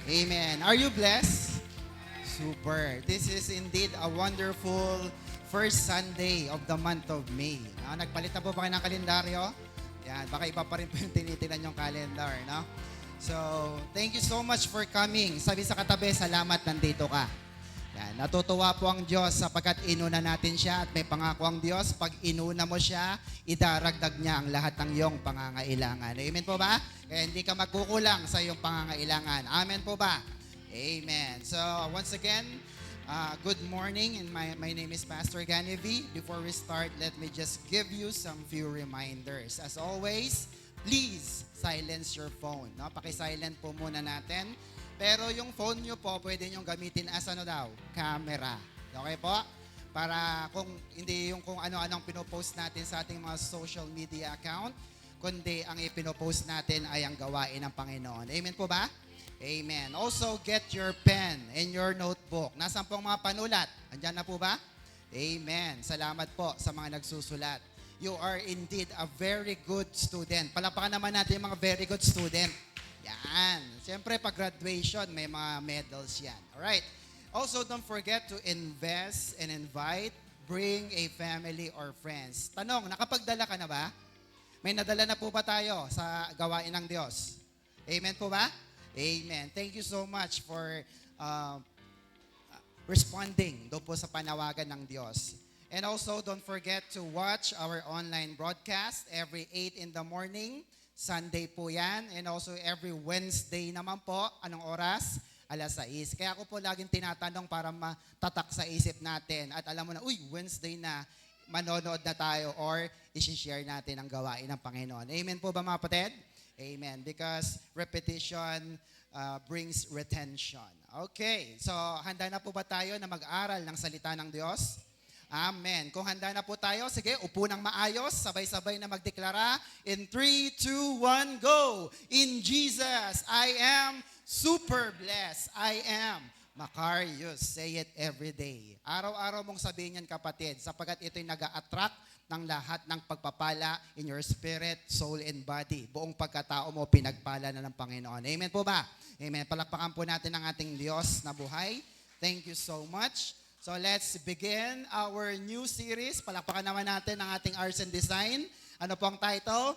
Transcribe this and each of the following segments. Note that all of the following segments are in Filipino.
Amen. Are you blessed? Super. This is indeed a wonderful first Sunday of the month of May. Nagpalit na po ba kayo ng kalendaryo? Yan, baka iba pa rin po yung tinitinan yung calendar, no? So, thank you so much for coming. Sabi sa katabi, salamat nandito ka. Yan, natutuwa po ang Diyos sapagkat inuna natin siya at may pangako ang Diyos. Pag inuna mo siya, idaragdag niya ang lahat ng iyong pangangailangan. Amen po ba? Kaya hindi ka magkukulang sa iyong pangangailangan. Amen po ba? Amen. So, once again, good morning. And my name is Pastor Ganivi. Before we start, let me just give you some few reminders. As always, please silence your phone. No? Paki-silent po muna natin. Pero yung phone nyo po, pwede nyo gamitin as ano daw? Camera. Okay po? Para kung hindi yung kung ano-anong pinopost natin sa ating mga social media account, kundi ang ipinopost natin ay ang gawain ng Panginoon. Amen po ba? Amen. Also, get your pen and your notebook. Nasaan pong mga panulat? Andyan na po ba? Amen. Salamat po sa mga nagsusulat. You are indeed a very good student. Palapakan naman natin yung mga very good student. Yan. Siyempre, pag graduation, may mga medals yan. Alright. Also, don't forget to invest and invite, bring a family or friends. Tanong, nakapagdala ka na ba? May nadala na po ba tayo sa gawain ng Diyos? Amen po ba? Amen. Thank you so much for responding do po sa panawagan ng Diyos. And also, don't forget to watch our online broadcast every 8 in the morning. Sunday po yan. And also every Wednesday naman po. Anong oras? 6:00. Kaya ako po laging tinatanong para matatak sa isip natin. At alam mo na, Wednesday na, manonood na tayo or isi-share natin ang gawain ng Panginoon. Amen po ba mga kapatid? Amen. Because repetition brings retention. Okay. So, handa na po ba tayo na mag-aral ng salita ng Diyos? Amen. Kung handa na po tayo, sige, upo ng maayos, sabay-sabay na magdeklara. In 3, 2, 1, go! In Jesus, I am super blessed. I am Macarius. Say it every day. Araw-araw mong sabihin yan, kapatid, sapagkat ito'y nag-a-attract ng lahat ng pagpapala in your spirit, soul, and body. Buong pagkatao mo, pinagpala na ng Panginoon. Amen po ba? Amen. Palakpakan po natin ang ating Diyos na buhay. Thank you so much. So let's begin our new series. Palakpakan naman natin ang ating arts and design. Ano po ang title?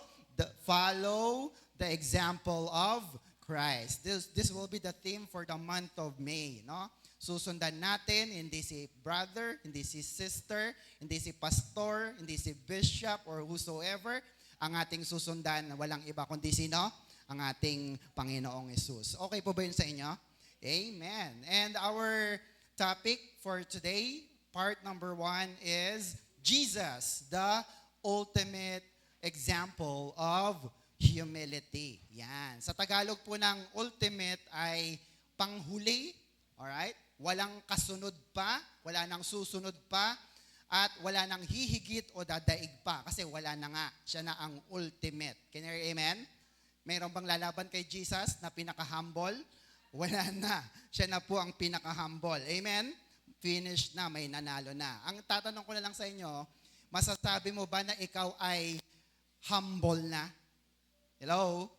Follow the example of Christ. This will be the theme for the month of May. No? Susundan natin, hindi si brother, hindi si sister, hindi si pastor, hindi si bishop or whosoever. Ang ating susundan, walang iba kundi sino? Ang ating Panginoong Hesus. Okay po ba yun sa inyo? Amen. And our topic for today, part number 1 is Jesus, the ultimate example of humility. Yan. Sa Tagalog po ng ultimate ay panghuli, alright? Walang kasunod pa, wala nang susunod pa, at wala nang hihigit o dadaig pa kasi wala na nga. Siya na ang ultimate. Can you hear amen? Mayroon bang lalaban kay Jesus na pinaka-humble? Wala na. Siya na po ang pinaka-humble. Amen? Finished na, may nanalo na. Ang tatanong ko na lang sa inyo, masasabi mo ba na ikaw ay humble na? Hello?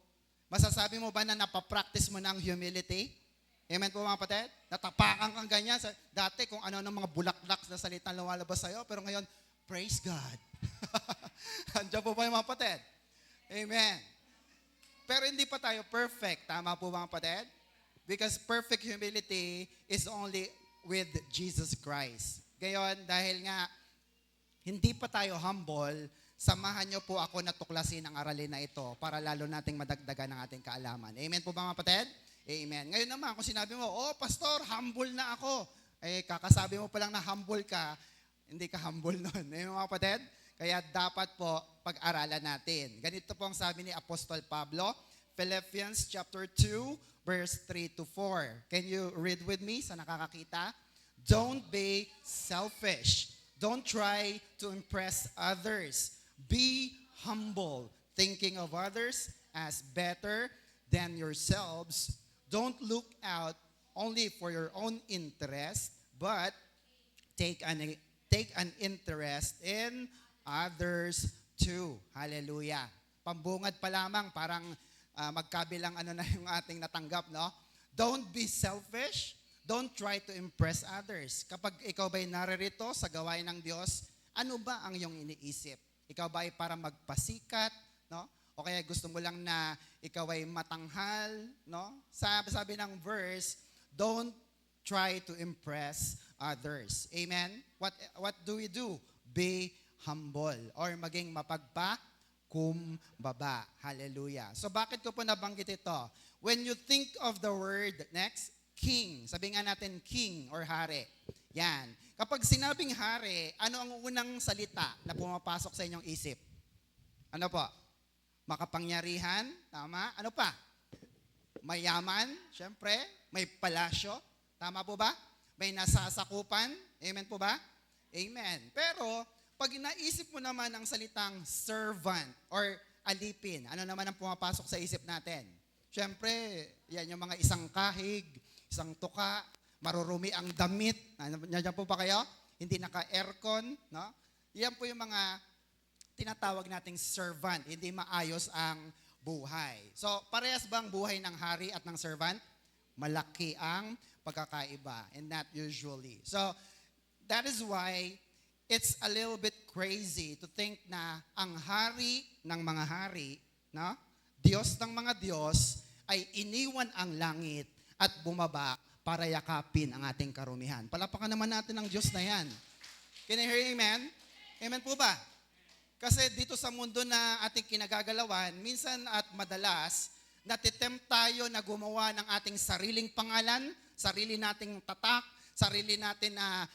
Masasabi mo ba na napapractice mo ng humility? Amen po mga kapatid? Natapakan kang ganyan. Dati kung ano ng mga bulaklak na salita lumalabas sa'yo, pero ngayon, praise God. Andiyan po ba yung mga kapatid? Amen. Pero hindi pa tayo perfect. Tama po mga kapatid? Because perfect humility is only with Jesus Christ. Gayon, dahil nga hindi pa tayo humble, samahan niyo po ako na tuklasin ang aralin na ito para lalo nating madagdagan ang ating kaalaman. Amen po ba mga kapatid? Amen. Ngayon naman, kung sinabi mo, pastor, humble na ako. Kakasabi mo pa lang na humble ka, hindi ka humble nun. Amen mga kapatid? Kaya dapat po pag-aralan natin. Ganito po ang sabi ni Apostol Pablo, Philippians chapter 2, verse 3 to 4. Can you read with me sa nakakakita? Don't be selfish. Don't try to impress others. Be humble, thinking of others as better than yourselves. Don't look out only for your own interest, but take an interest in others too. Hallelujah. Pambungad pa lamang, parang magkabilang ano na yung ating natanggap, no? Don't be selfish. Don't try to impress others. Kapag ikaw ba'y naririto sa gawain ng Diyos, ano ba ang iyong iniisip? Ikaw ba ay para magpasikat, no? O kaya gusto mo lang na ikaw ay matanghal, no? Sabi ng verse, don't try to impress others. Amen? What do we do? Be humble or maging mapagpakumbaba. Hallelujah. So bakit ko po nabanggit ito? When you think of the word, next, king. Sabi nga natin king or hari. Yan. Kapag sinabing hari, ano ang unang salita na pumapasok sa inyong isip? Ano po? Makapangyarihan, tama? Ano pa? Mayaman, syempre. May palasyo, tama po ba? May nasasakupan, amen po ba? Amen. Pero, pag naisip mo naman ang salitang servant or alipin, ano naman ang pumapasok sa isip natin? Syempre, yan yung mga isang kahig, isang tuka, marurumi ang damit. Nandiyan po ba kayo? Hindi naka-aircon, no? Yan po yung mga tinatawag nating servant. Hindi maayos ang buhay. So, parehas ba ang buhay ng hari at ng servant? Malaki ang pagkakaiba, and not usually. So, that is why it's a little bit crazy to think na ang hari ng mga hari, no? Diyos ng mga Diyos ay iniwan ang langit at bumaba para yakapin ang ating karumihan. Palapakan naman natin ang Diyos na yan. Can you hear amen? Amen po ba? Kasi dito sa mundo na ating kinagagalawan, minsan at madalas, natitempt tayo na gumawa ng ating sariling pangalan, sarili nating tatak, sarili natin na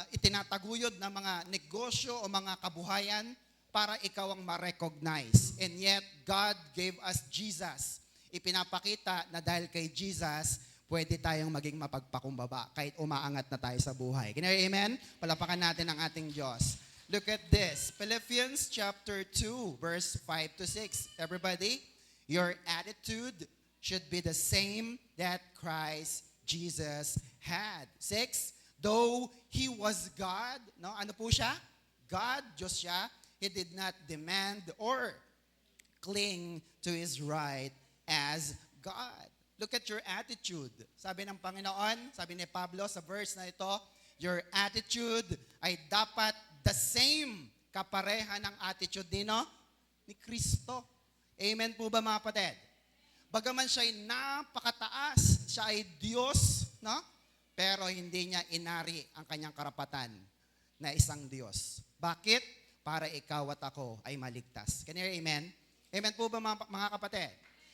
itinataguyod na mga negosyo o mga kabuhayan para ikaw ang ma-recognize. And yet, God gave us Jesus. Ipinapakita na dahil kay Jesus, pwede tayong maging mapagpakumbaba kahit umaangat na tayo sa buhay. Can you hear amen? Palapakan natin ang ating Diyos. Look at this. Philippians chapter 2, verse 5 to 6. Everybody, your attitude should be the same that Christ Jesus had. 6, though He was God, no? Ano po siya? God, Diyos siya. He did not demand or cling to His right as God. Look at your attitude. Sabi ng Panginoon, sabi ni Pablo sa verse na ito, your attitude ay dapat the same kapareha ng attitude ni Kristo. Amen po ba mga kapatid? Bagaman siya ay napakataas, siya ay Diyos, no? Pero hindi niya inari ang kanyang karapatan na isang Diyos. Bakit? Para ikaw at ako ay maligtas. Can you hear amen? Amen po ba mga kapatid?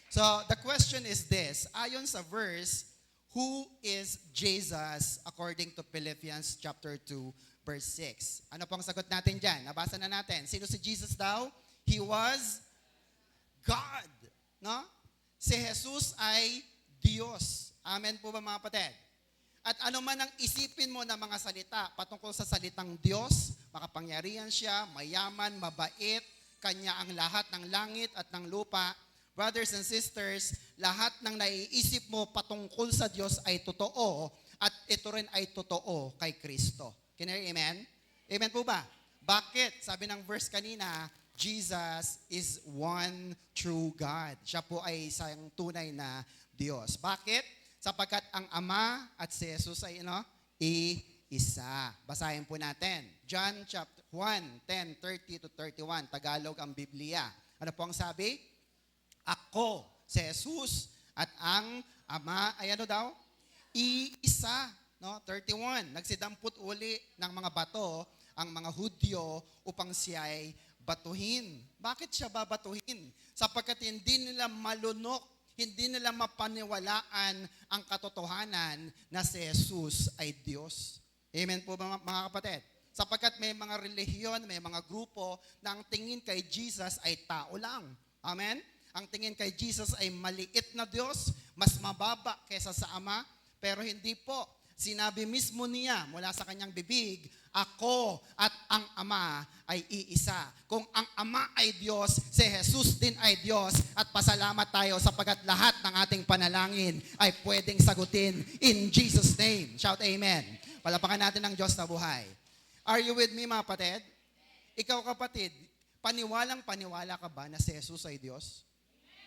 So, the question is this. Ayon sa verse, who is Jesus according to Philippians chapter 2, verse 6? Ano pong sagot natin dyan? Nabasa na natin. Sino si Jesus daw? He was God. No? Si Jesus ay Diyos. Amen po ba mga kapatid? At ano man ang isipin mo na mga salita patungkol sa salitang Diyos, makapangyarihan siya, mayaman, mabait, kanya ang lahat ng langit at ng lupa. Brothers and sisters, lahat ng naiisip mo patungkol sa Diyos ay totoo at ito rin ay totoo kay Kristo. Can you hear amen? Amen po ba? Bakit? Sabi ng verse kanina, Jesus is one true God. Siya po ay isang tunay na Diyos. Bakit? Sapagkat ang Ama at si Jesus ay iisa. Basahin po natin. John chapter 1, 10, 30 to 31. Tagalog ang Biblia. Ano po ang sabi? Ako, si Jesus, at ang Ama ay ano daw? Iisa. No? 31. Nagsidampot uli ng mga bato ang mga Hudyo upang siya ay batuhin. Bakit siya babatuhin? Sapagkat hindi nila malunok, hindi nila mapaniwalaan ang katotohanan na si Jesus ay Diyos. Amen po ba mga kapatid? Sapagkat may mga relihiyon, may mga grupo na ang tingin kay Jesus ay tao lang. Amen? Ang tingin kay Jesus ay maliit na Diyos, mas mababa kaysa sa Ama, pero hindi po. Sinabi mismo niya mula sa kanyang bibig, ako at ang Ama ay iisa. Kung ang Ama ay Diyos, si Jesus din ay Diyos at pasalamat tayo sapagkat lahat ng ating panalangin ay pwedeng sagutin in Jesus' name. Shout amen. Palapakan natin ang Diyos na buhay. Are you with me mga kapatid? Ikaw kapatid, paniwalang paniwala ka ba na si Jesus ay Diyos?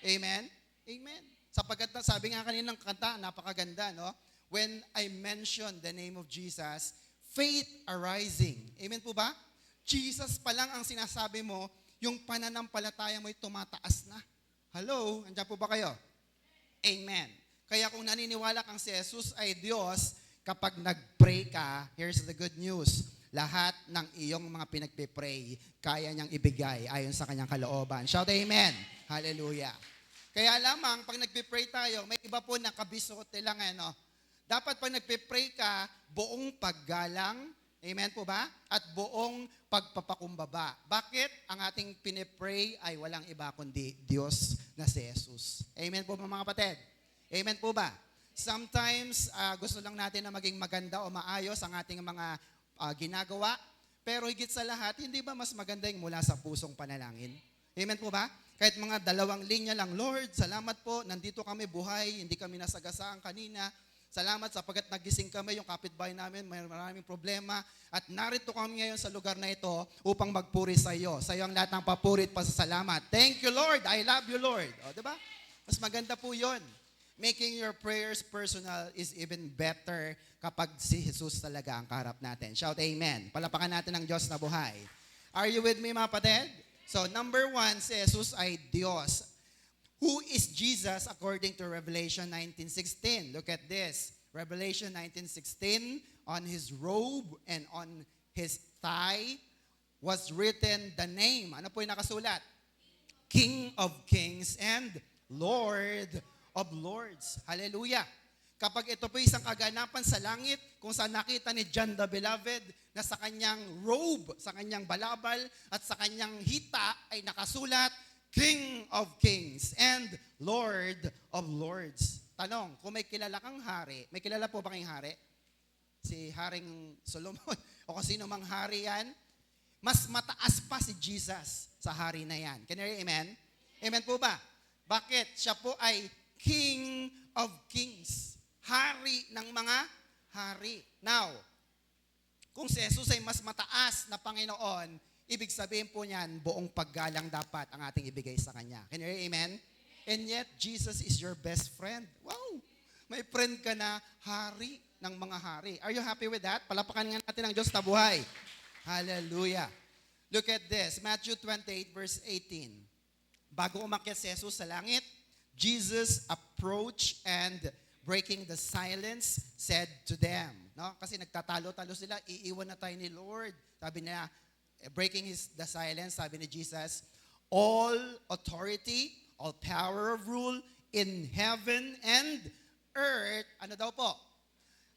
Amen? Amen. Sapagkat sabi nga kanina ng kanta, napakaganda, no? When I mention the name of Jesus, faith arising. Amen po ba? Jesus pa lang ang sinasabi mo, yung pananampalataya mo'y tumataas na. Hello? Andiyan po ba kayo? Amen. Kaya kung naniniwala kang si Jesus ay Diyos, kapag nag-pray ka, here's the good news. Lahat ng iyong mga pinagpipray, kaya niyang ibigay ayon sa kanyang kalooban. Shout amen. Hallelujah. Kaya lamang, pag nagpipray tayo, may iba po nakabisuot lang, ano? Dapat pag nagpipray ka, buong paggalang, amen po ba? At buong pagpapakumbaba. Bakit? Ang ating pinipray ay walang iba kundi Diyos na si Jesus. Amen po mga kapatid? Amen po ba? Sometimes, gusto lang natin na maging maganda o maayos ang ating mga ginagawa. Pero higit sa lahat, hindi ba mas maganda yung mula sa pusong panalangin? Amen po ba? Kahit mga 2 linya lang, Lord, salamat po, nandito kami buhay, hindi kami nasagasaan kanina. Salamat sapagkat nagising kami, yung kapitbahay namin, may maraming problema. At narito kami ngayon sa lugar na ito upang magpuri sa iyo. Sa iyo ang lahat ng papuri at pasasalamat. Thank you, Lord. I love you, Lord. O, diba? Mas maganda po yun. Making your prayers personal is even better kapag si Jesus talaga ang kaharap natin. Shout amen. Palapakan natin ang Diyos na buhay. Are you with me, mga kapatid? So, number 1, si Jesus ay Diyos. Who is Jesus according to Revelation 19:16? Look at this. Revelation 19:16, on his robe and on his thigh was written the name. Ano po yung nakasulat? King of Kings and Lord of Lords. Hallelujah. Kapag ito po isang kaganapan sa langit, kung saan nakita ni John the Beloved na sa kanyang robe, sa kanyang balabal, at sa kanyang hita ay nakasulat, King of Kings and Lord of Lords. Tanong, kung may kilala kang hari, may kilala po ba kayong hari? Si Haring Solomon o kung sino mang hari yan, mas mataas pa si Jesus sa hari na yan. Can you hear amen? Amen po ba? Bakit? Siya po ay King of Kings. Hari ng mga hari. Now, kung si Jesus ay mas mataas na Panginoon, ibig sabihin po niyan, buong paggalang dapat ang ating ibigay sa Kanya. Can you hear amen? And yet, Jesus is your best friend. Wow! May friend ka na hari ng mga hari. Are you happy with that? Palapakan nga natin ang Diyos na buhay. Hallelujah. Look at this. Matthew 28 verse 18. Bago umakyat si Jesus sa langit, Jesus approached and breaking the silence, said to them. No? Kasi nagtatalo-talo sila, iiwan na tayo ni Lord. Sabi niya, breaking the silence, sabi ni Jesus, all authority, all power of rule in heaven and earth, ano daw po?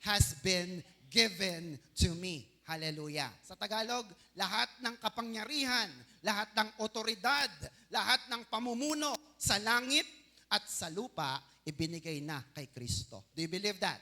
Has been given to me. Hallelujah. Sa Tagalog, lahat ng kapangyarihan, lahat ng otoridad, lahat ng pamumuno sa langit at sa lupa, ibinigay na kay Kristo. Do you believe that?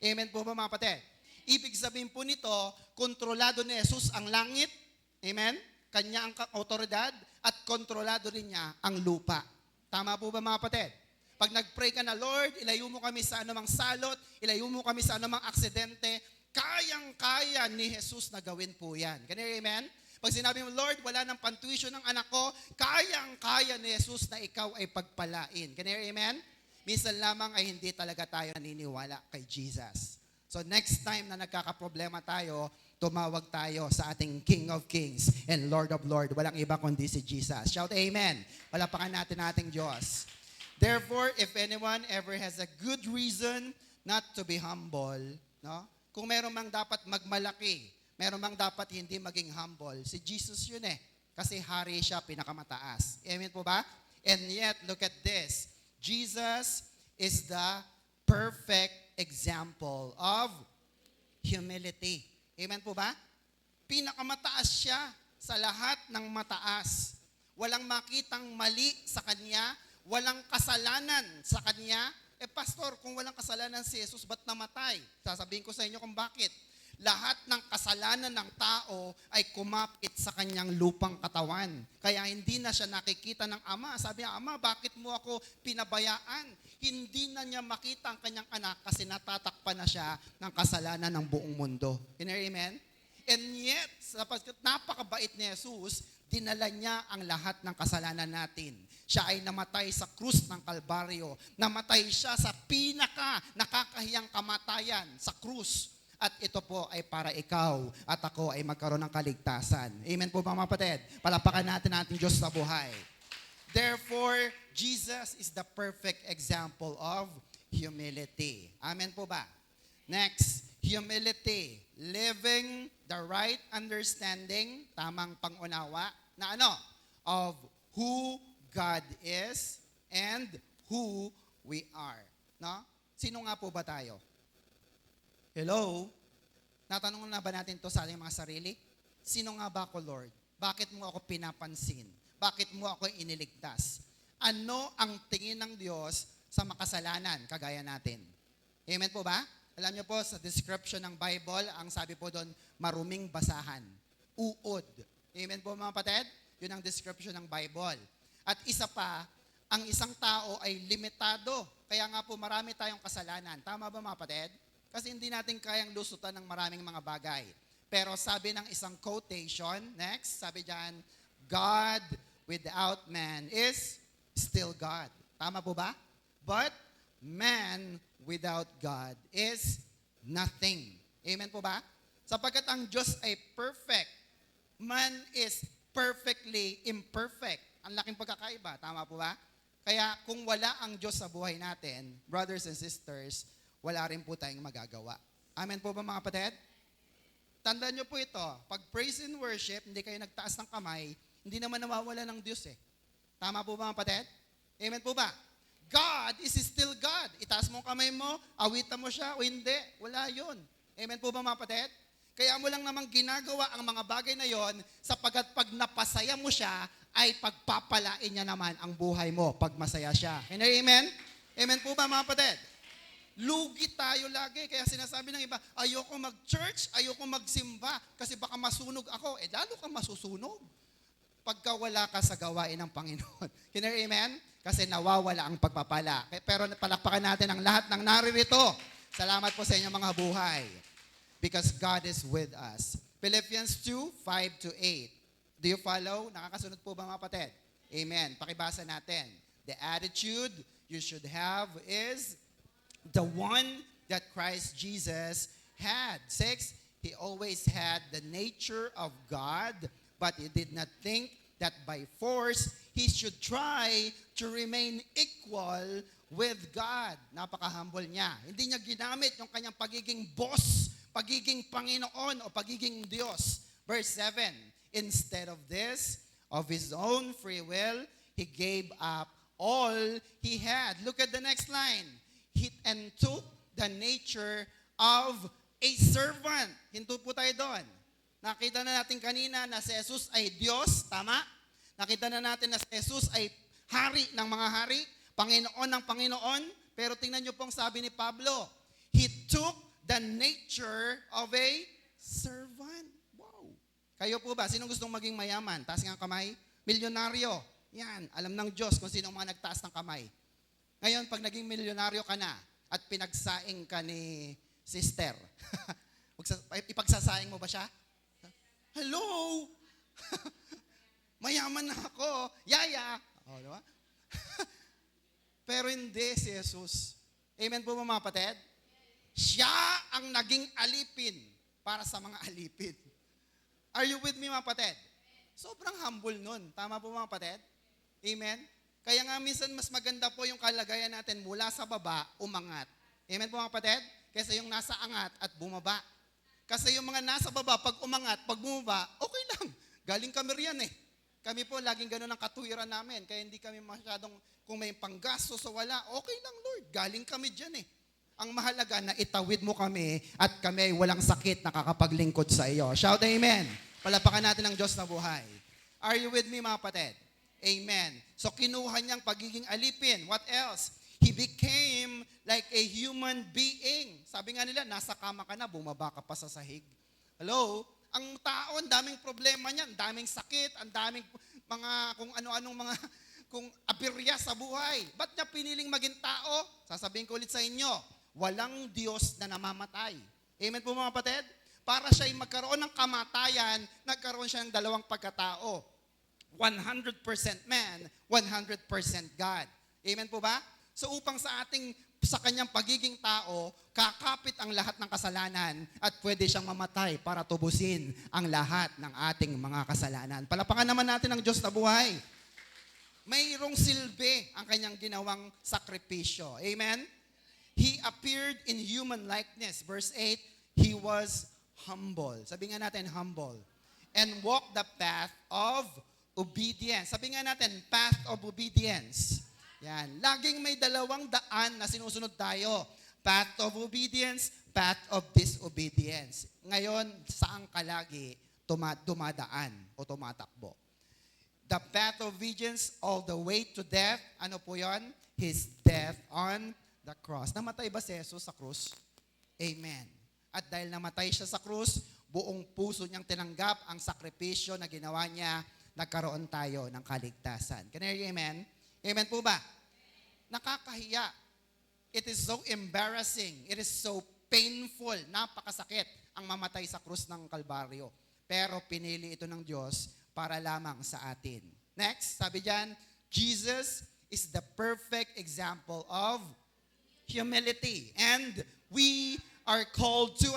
Amen po ba mga kapatid? Ibig sabihin po nito, kontrolado ni Jesus ang langit. Amen? Kanya ang otoridad at kontrolado rin niya ang lupa. Tama po ba mga kapatid? Pag nag-pray ka na, Lord, ilayo mo kami sa anumang salot, ilayo mo kami sa anumang aksidente, kayang-kaya ni Jesus na gawin po yan. Can you hear amen? Pag sinabi mo, Lord, wala nang pantuition ng anak ko, kayang-kaya ni Jesus na ikaw ay pagpalain. Can you hear amen? Minsan lamang ay hindi talaga tayo naniniwala kay Jesus. So next time na nagkakaproblema tayo, tumawag tayo sa ating King of Kings and Lord of Lords. Walang iba kundi si Jesus. Shout amen. Palapakan natin ating Diyos. Therefore, if anyone ever has a good reason not to be humble, no? Kung meron mang dapat magmalaki, meron mang dapat hindi maging humble, si Jesus yun eh. Kasi hari siya, pinakamataas. Amen po ba? And yet, look at this. Jesus is the perfect example of humility. Amen po ba? Pinakamataas siya sa lahat ng mataas. Walang makitang mali sa Kanya, walang kasalanan sa Kanya. Pastor, kung walang kasalanan si Jesus, ba't namatay? Sasabihin ko sa inyo kung bakit. Lahat ng kasalanan ng tao ay kumapit sa kanyang lupang katawan. Kaya hindi na siya nakikita ng Ama. Sabi niya, Ama, bakit mo ako pinabayaan? Hindi na niya makita ang kanyang anak kasi natatakpan na siya ng kasalanan ng buong mundo. Can you hear amen? And yet, sapagkat napakabait ni Jesus, dinala niya ang lahat ng kasalanan natin. Siya ay namatay sa krus ng Kalbaryo. Namatay siya sa pinaka nakakahiyang kamatayan sa krus. At ito po ay para ikaw at ako ay magkaroon ng kaligtasan. Amen po mga kapatid? Palapakan natin ating Diyos sa buhay. Therefore, Jesus is the perfect example of humility. Amen po ba? Next, humility. Living the right understanding, tamang pangunawa, na ano? Of who God is and who we are. No? Sino nga po ba tayo? Hello? Natanong na ba natin to sa ating mga sarili? Sino nga ba ako, Lord? Bakit mo ako pinapansin? Bakit mo ako iniligtas? Ano ang tingin ng Diyos sa makasalanan kagaya natin? Amen po ba? Alam niyo po, sa description ng Bible, ang sabi po doon, maruming basahan. Uod. Amen po mga kapatid? Yun ang description ng Bible. At isa pa, ang isang tao ay limitado. Kaya nga po marami tayong kasalanan. Tama ba mga kapatid? Kasi hindi natin kayang lusutan ng maraming mga bagay. Pero sabi ng isang quotation, next, sabi diyan, God without man is still God. Tama po ba? But man without God is nothing. Amen po ba? Sapagkat ang Diyos ay perfect, man is perfectly imperfect. Ang laking pagkakaiba. Tama po ba? Kaya kung wala ang Diyos sa buhay natin, brothers and sisters, wala rin po tayong magagawa. Amen po ba mga kapatid? Tandaan nyo po ito, pag praise and worship, hindi kayo nagtaas ng kamay, hindi naman nawawala ng Diyos eh. Tama po ba mga kapatid? Amen po ba? God is still God. Itaas mo ang kamay mo, awitan mo siya o hindi. Wala yun. Amen po ba mga kapatid? Kaya mo lang namang ginagawa ang mga bagay na yon sapagkat pag napasaya mo siya, ay pagpapalain niya naman ang buhay mo pag masaya siya. Amen? Amen po ba mga kapatid? Lugi tayo lagi. Kaya sinasabi ng iba, ayoko mag-church, ayoko magsimba, kasi baka masunog ako. Lalo kang masusunog pagka wala ka sa gawain ng Panginoon. Amen? Kasi nawawala ang pagpapala. Pero palakpakan natin ang lahat ng naririto. Salamat po sa inyong mga buhay. Because God is with us. Philippians 2:5-8. Do you follow? Nakakasunod po ba mga kapatid? Amen. Pakibasa natin. The attitude you should have is the one that Christ Jesus had. 6, he always had the nature of God, but he did not think that by force he should try to remain equal with God. Napaka-humble niya. Hindi niya ginamit yung kanyang pagiging boss, pagiging Panginoon o pagiging Diyos. Verse 7, instead of this, of his own free will, he gave up all he had. Look at the next line. And took the nature of a servant. Hinto po tayo doon. Nakita na natin kanina na si Jesus ay Diyos, tama? Nakita na natin na si Jesus ay hari ng mga hari, Panginoon ng Panginoon, pero tingnan niyo pong sabi ni Pablo, he took the nature of a servant. Wow. Kayo po ba? Sinong gustong maging mayaman? Taas nga ang kamay. Milyonaryo. Yan. Alam ng Diyos kung sino mga nagtaas ng kamay. Ngayon, pag naging milyonaryo ka na at pinagsaing ka ni sister, ipagsasaing mo ba siya? Hello! Mayaman na ako. Yaya! O, diba? Pero hindi si Jesus. Amen po mga kapatid? Siya ang naging alipin para sa mga alipin. Are you with me mga kapatid? Sobrang humble nun. Tama po mga kapatid? Amen? Kaya nga minsan mas maganda po yung kalagayan natin mula sa baba, umangat. Amen po mga kapatid? Kaysa yung nasa angat at bumaba. Kasi yung mga nasa baba, pag umangat, pag bumaba, okay lang. Galing kami riyan eh. Kami po laging ganun ang katuwiran namin. Kaya hindi kami masyadong, kung may panggastos o wala, okay lang Lord. Galing kami dyan eh. Ang mahalaga na itawid mo kami at kami ay walang sakit na kakapaglingkod sa iyo. Shout amen. Palapakan natin ang Diyos na buhay. Are you with me mga kapatid? Amen. So kinuha niyang pagiging alipin. What else? He became like a human being. Sabi nga nila, nasa kama ka na, bumaba ka pa sa sahig. Hello? Ang tao, ang daming problema niya, ang daming sakit, ang daming mga kung ano-anong mga kung aberya sa buhay. Ba't niya piniling maging tao? Sasabihin ko ulit sa inyo, walang Diyos na namamatay. Amen po mga kapatid? Para siya ay magkaroon ng kamatayan, nagkaroon siya ng dalawang pagkatao. 100% man, 100% God. Amen po ba? So upang sa kanyang pagiging tao, kakapit ang lahat ng kasalanan at pwede siyang mamatay para tubusin ang lahat ng ating mga kasalanan. Palapakan naman natin ang Diyos na buhay. Mayroong silbi ang kanyang ginawang sakripisyo. Amen? He appeared in human likeness. Verse 8, He was humble. Sabi nga natin, humble. And walked the path of obedience. Sabi nga natin, path of obedience. Yan. Laging may dalawang daan na sinusunod tayo. Path of obedience, path of disobedience. Ngayon, saan ka lagi dumadaan o tumatakbo? The path of obedience all the way to death. Ano po yon? His death on the cross. Namatay ba si Jesus sa krus? Amen. At dahil namatay siya sa krus, buong puso niyang tinanggap ang sakripisyo na ginawa niya, nagkaroon tayo ng kaligtasan. Can you hear amen? Amen po ba? Nakakahiya. It is so embarrassing. It is so painful. Napakasakit ang mamatay sa krus ng Kalbaryo. Pero pinili ito ng Diyos para lamang sa atin. Next, sabi diyan, Jesus is the perfect example of humility. And we are called to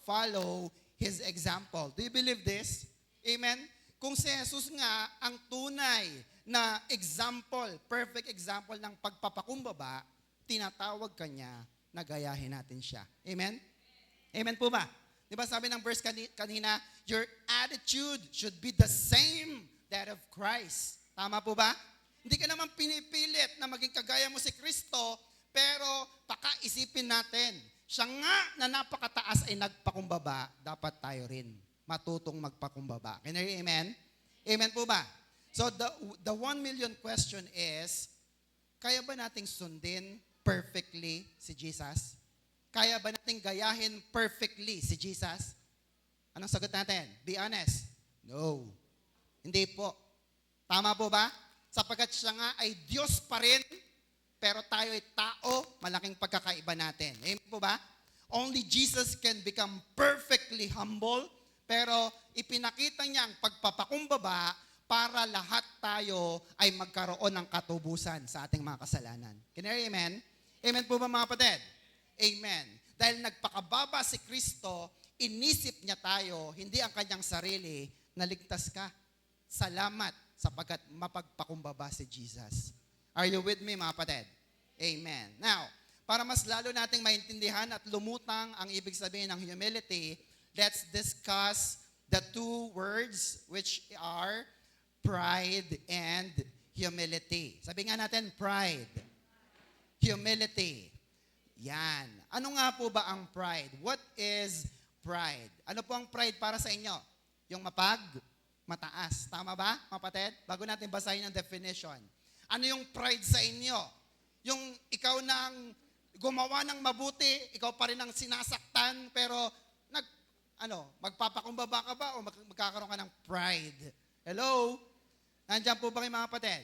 follow His example. Do you believe this? Amen? Kung si Jesus nga ang tunay na example, perfect example ng pagpapakumbaba, tinatawag kanya na gayahin natin siya. Amen? Amen po ba? Di ba sabi ng verse kanina, your attitude should be the same that of Christ. Tama po ba? Hindi ka naman pinipilit na maging kagaya mo si Kristo, pero pakaisipin natin, siya nga na napakataas ay nagpakumbaba, dapat tayo rin matutong magpakumbaba. Can you hear amen? Amen po ba? So the 1 million question is, kaya ba nating sundin perfectly si Jesus? Kaya ba nating gayahin perfectly si Jesus? Anong sagot natin? Be honest. No. Hindi po. Tama po ba? Sapagkat siya nga ay Diyos pa rin, pero tayo ay tao, malaking pagkakaiba natin. Amen po ba? Only Jesus can become perfectly humble, pero ipinakita niya ang pagpapakumbaba para lahat tayo ay magkaroon ng katubusan sa ating mga kasalanan. Can you hear amen? Amen po ba mga kapatid? Amen. Dahil nagpakababa si Kristo, inisip niya tayo, hindi ang kanyang sarili, naligtas ka. Salamat sapagkat mapagpakumbaba si Jesus. Are you with me mga kapatid? Amen. Now, para mas lalo nating maintindihan at lumutang ang ibig sabihin ng humility, let's discuss the two words which are pride and humility. Sabi nga natin, pride. Humility. Yan. Ano nga po ba ang pride? What is pride? Ano po ang pride para sa inyo? Yung mataas. Tama ba, kapatid? Bago natin basahin ang definition. Ano yung pride sa inyo? Yung ikaw nang gumawa ng mabuti, ikaw pa rin ang sinasaktan, pero magpapakumbaba ka ba o magkakaroon ka ng pride? Hello? Nandiyan po ba kayo mga kapatid?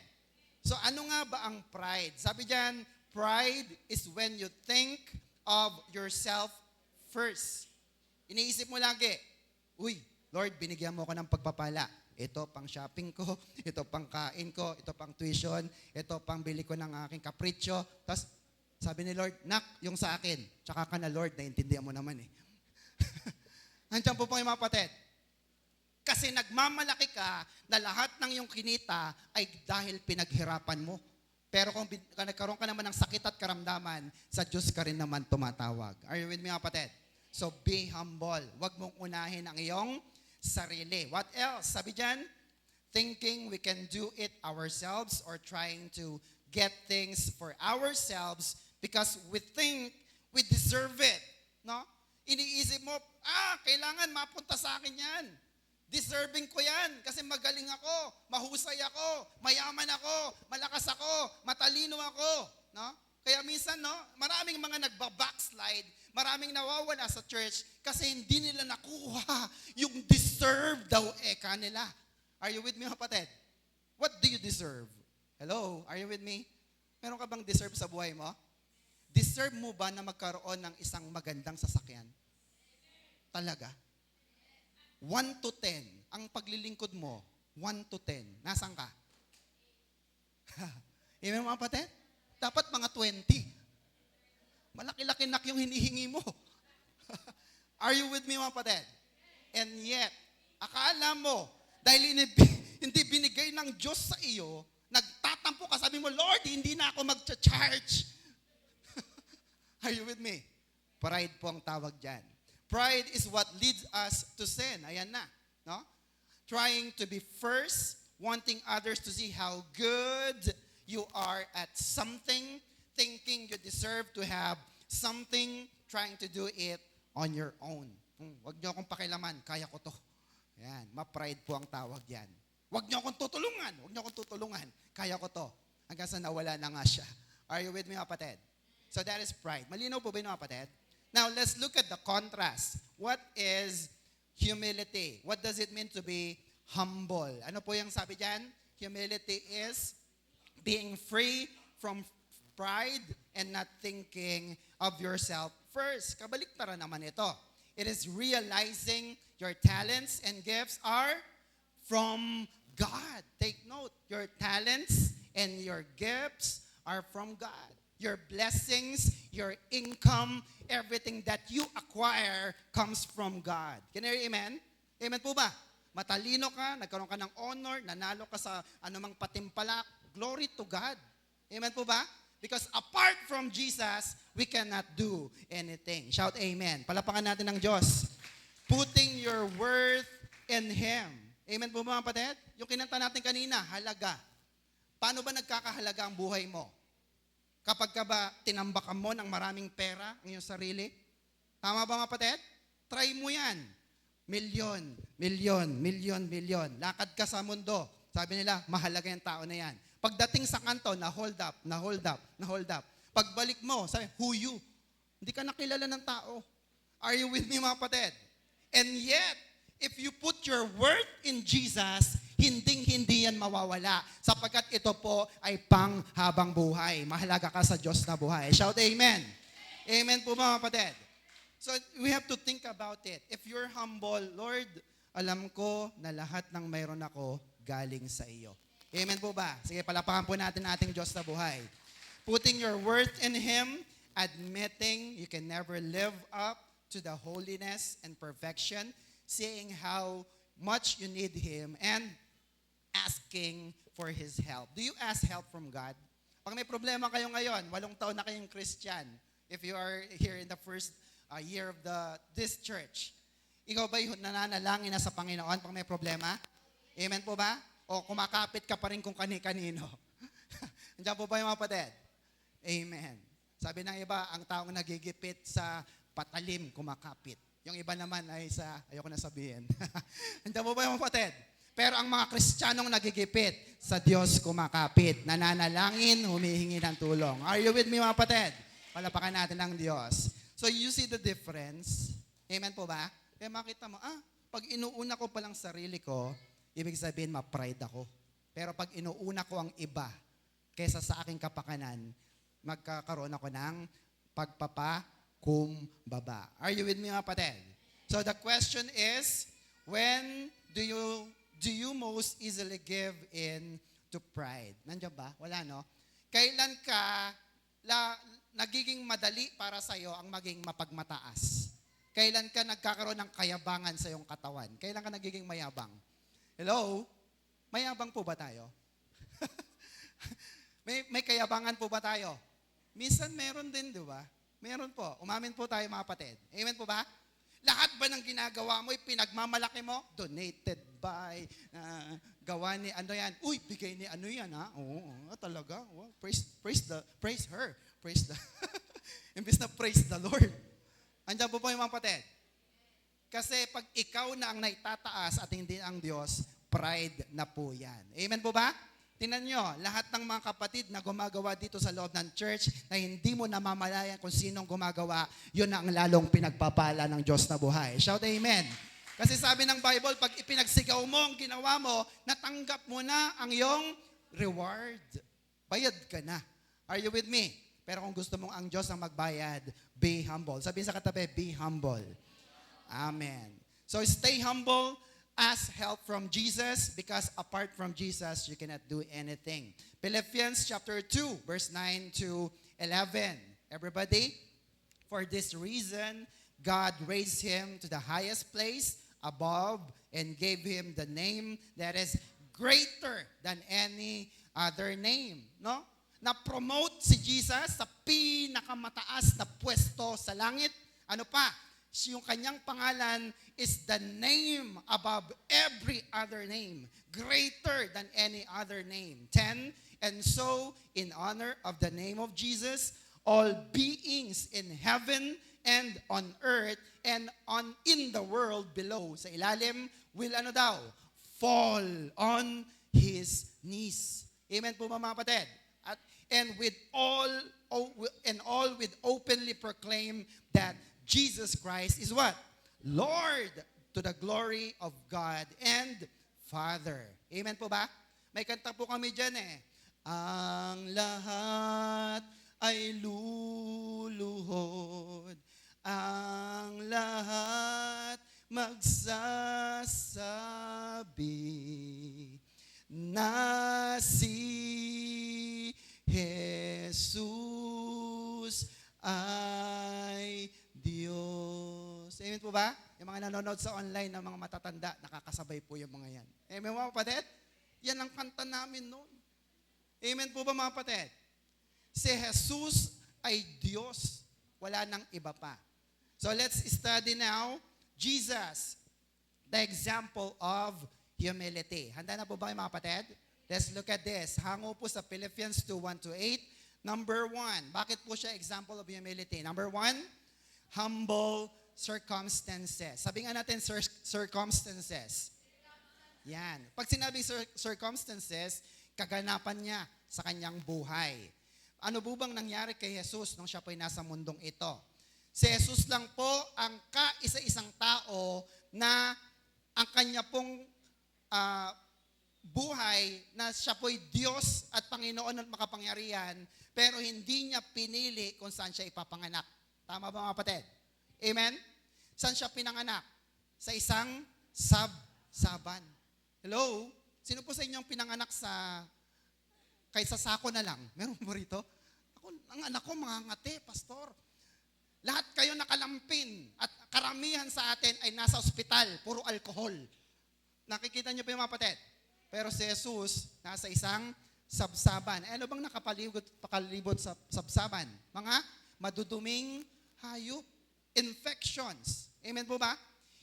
So ano nga ba ang pride? Sabi diyan, pride is when you think of yourself first. Iniisip mo lagi, uy, Lord, binigyan mo ko ng pagpapala. Ito pang shopping ko, ito pang kain ko, ito pang tuition, ito pang bili ko ng aking kapritsyo. Tapos sabi ni Lord, nak, yung sa akin. Tsaka ka na Lord, naintindihan mo naman eh. Nandiyan po yung mga kapatid. Kasi nagmamalaki ka na lahat ng iyong kinita ay dahil pinaghirapan mo. Pero kung nagkaroon ka naman ng sakit at karamdaman, sa Diyos ka rin naman tumatawag. Are you with me mga kapatid? So be humble. Huwag mong unahin ang iyong sarili. What else? Sabi dyan, thinking we can do it ourselves or trying to get things for ourselves because we think we deserve it. No? Iniisip mo, kailangan mapunta sa akin yan. Deserving ko yan kasi magaling ako, mahusay ako, mayaman ako, malakas ako, matalino ako. No? Kaya minsan, maraming mga nagba-backslide, maraming nawawala sa church kasi hindi nila nakuha yung deserve daw nila. Are you with me, kapatid? What do you deserve? Hello? Are you with me? Meron ka bang deserve sa buhay mo? Deserve mo ba na magkaroon ng isang magandang sasakyan? Talaga? 1 to 10, ang paglilingkod mo, 1 to 10. Nasaan ka? Amen mga kapatid? Dapat mga 20. Malaki-laki nak yung hinihingi mo. Are you with me mga kapatid? And yet, akala mo, dahil hindi binigay ng Diyos sa iyo, nagtatampo ka, sabi mo, Lord, hindi na ako mag-charge. Are you with me? Pride po ang tawag dyan. Pride is what leads us to sin. Ayan na. No? Trying to be first, wanting others to see how good you are at something, thinking you deserve to have something, trying to do it on your own. Huwag niyo akong pakilaman, kaya ko to. Yan, ma-pride po ang tawag yan. Huwag niyo akong tutulungan, kaya ko to. Hanggang sa nawala na nga siya. Are you with me, kapatid? So that is pride. Malinaw po ba yun, kapatid? Now, let's look at the contrast. What is humility? What does it mean to be humble? Ano po yung sabi dyan? Humility is being free from pride and not thinking of yourself first. Kabaliktaran naman ito. It is realizing your talents and gifts are from God. Take note, your talents and your gifts are from God. Your blessings, your income, everything that you acquire comes from God. Can you hear amen? Amen po ba? Matalino ka, nagkaroon ka ng honor, nanalo ka sa anumang patimpalak, glory to God. Amen po ba? Because apart from Jesus, we cannot do anything. Shout amen. Palapakan natin ng Diyos. Putting your worth in Him. Amen po mga kapatid? Yung kinanta natin kanina, halaga. Paano ba nagkakahalaga ang buhay mo? Kapag ka ba tinambakan mo ng maraming pera ang iyong sarili? Tama ba mga kapatid? Try mo yan. Milyon. Lakad ka sa mundo. Sabi nila, mahalaga yung tao na yan. Pagdating sa kanto, na-hold up. Pagbalik mo, sabi, who you? Hindi ka nakilala ng tao. Are you with me mga kapatid? And yet, if you put your worth in Jesus, hinding-hindi yan mawawala. Sapagkat ito po ay panghabang buhay. Mahalaga ka sa Diyos na buhay. Shout amen. Amen po mga kapatid. So we have to think about it. If you're humble, Lord, alam ko na lahat ng mayroon ako galing sa iyo. Amen po ba? Sige, palapakan po natin ating Diyos na buhay. Putting your worth in Him, admitting you can never live up to the holiness and perfection, seeing how much you need Him, and asking for His help. Do you ask help from God? Pag may problema kayo ngayon, 8 taon na kayong Christian, if you are here in the first year of this church, ikaw ba'y nananalangin na sa Panginoon pag may problema? Amen po ba? O kumakapit ka pa rin kung kani-kanino? Andiyan po ba yung mga kapatid? Amen. Sabi ng iba, ang taong nagigipit sa patalim, kumakapit. Yung iba naman ay sa, ayoko na sabihin. Andiyan po ba yung mga kapatid? Pero ang mga Kristiyanong nagigipit, sa Diyos kumakapit, nananalangin, humihingi ng tulong. Are you with me mga kapatid? Palapakan natin ang Diyos. So you see the difference? Amen po ba? Kaya makita mo, pag inuuna ko palang sarili ko, ibig sabihin ma-pride ako. Pero pag inuuna ko ang iba, kaysa sa aking kapakanan, magkakaroon ako ng pagpapakumbaba. Are you with me mga kapatid? So the question is, when do you most easily give in to pride? Nandiyan ba? Wala, no? Kailan ka nagiging madali para sa iyo ang maging mapagmataas? Kailan ka nagkakaroon ng kayabangan sa iyong katawan? Kailan ka nagiging mayabang? Hello? Mayabang po ba tayo? may kayabangan po ba tayo? Minsan meron din, di ba? Meron po. Umamin po tayo mga kapatid. Amen po ba? Lahat ba ng ginagawa mo, pinagmamalaki mo? Donated by, gawa ni ano yan? Uy, bigay ni ano yan ha? Oo, talaga. Oh, praise her. Imbis na praise the Lord. Andiyan po yung mga kapatid. Kasi pag ikaw na ang naitataas at hindi ang Diyos, pride na po yan. Amen po ba? Tingnan nyo, lahat ng mga kapatid na gumagawa dito sa loob ng church na hindi mo namamalayan kung sinong gumagawa, yun ang lalong pinagpapala ng Diyos na buhay. Shout amen. Kasi sabi ng Bible, pag ipinagsigaw mo ang ginawa mo, natanggap mo na ang iyong reward. Bayad ka na. Are you with me? Pero kung gusto mong ang Diyos ang magbayad, be humble. Sabihin sa katabi, be humble. Amen. So stay humble. ask help from Jesus because apart from Jesus, you cannot do anything. Philippians chapter 2, verse 9 to 11. Everybody, for this reason, God raised him to the highest place above and gave him the name that is greater than any other name. No? Na-promote si Jesus sa pinakamataas na pwesto sa langit. Ano pa? Yung kanyang pangalan is the name above every other name, greater than any other name. 10, and so, in honor of the name of Jesus, all beings in heaven and on earth and in the world below, sa ilalim, will ano daw? Fall on his knees. Amen po mga kapatid. And all with openly proclaim that Jesus Christ is what? Lord, to the glory of God and Father. Amen po ba? May kanta po kami dyan eh. Ang lahat ay luluhod. Ang lahat magsasabi na si Jesus ay Diyos. Amen po ba? Yung mga nanonood sa online ng mga matatanda, nakakasabay po yung mga yan. Amen mga kapatid? Yan ang kanta namin noon. Amen po ba mga kapatid? Si Jesus ay Diyos. Wala nang iba pa. So let's study now Jesus, the example of humility. Handa na po ba kayo mga kapatid? Let's look at this. Hango po sa Philippians 2:1-8. Number 1, bakit po siya example of humility? Number 1, humble circumstances. Sabi nga natin, circumstances. Yan. Pag sinabing circumstances, kaganapan niya sa kanyang buhay. Ano po bang nangyari kay Jesus nung siya po'y nasa mundong ito? Si Jesus lang po ang kaisa-isang tao na ang kanya pong buhay na siya po'y Diyos at Panginoon at makapangyarihan, pero hindi niya pinili kung saan siya ipapanganak. Tama ba mga kapatid? Amen? Saan siya pinanganak? Sa isang sabsaban. Hello? Sino po sa inyong pinanganak kaysa sako na lang? Meron mo rito? Ang anak ko mga ngati, pastor. Lahat kayo nakalampin at karamihan sa atin ay nasa ospital, puro alkohol. Nakikita niyo po yung mga kapatid? Pero si Jesus, nasa isang sabsaban. Ano bang nakalibot sa sabsaban? Mga maduduming hayop, infections. Amen po ba?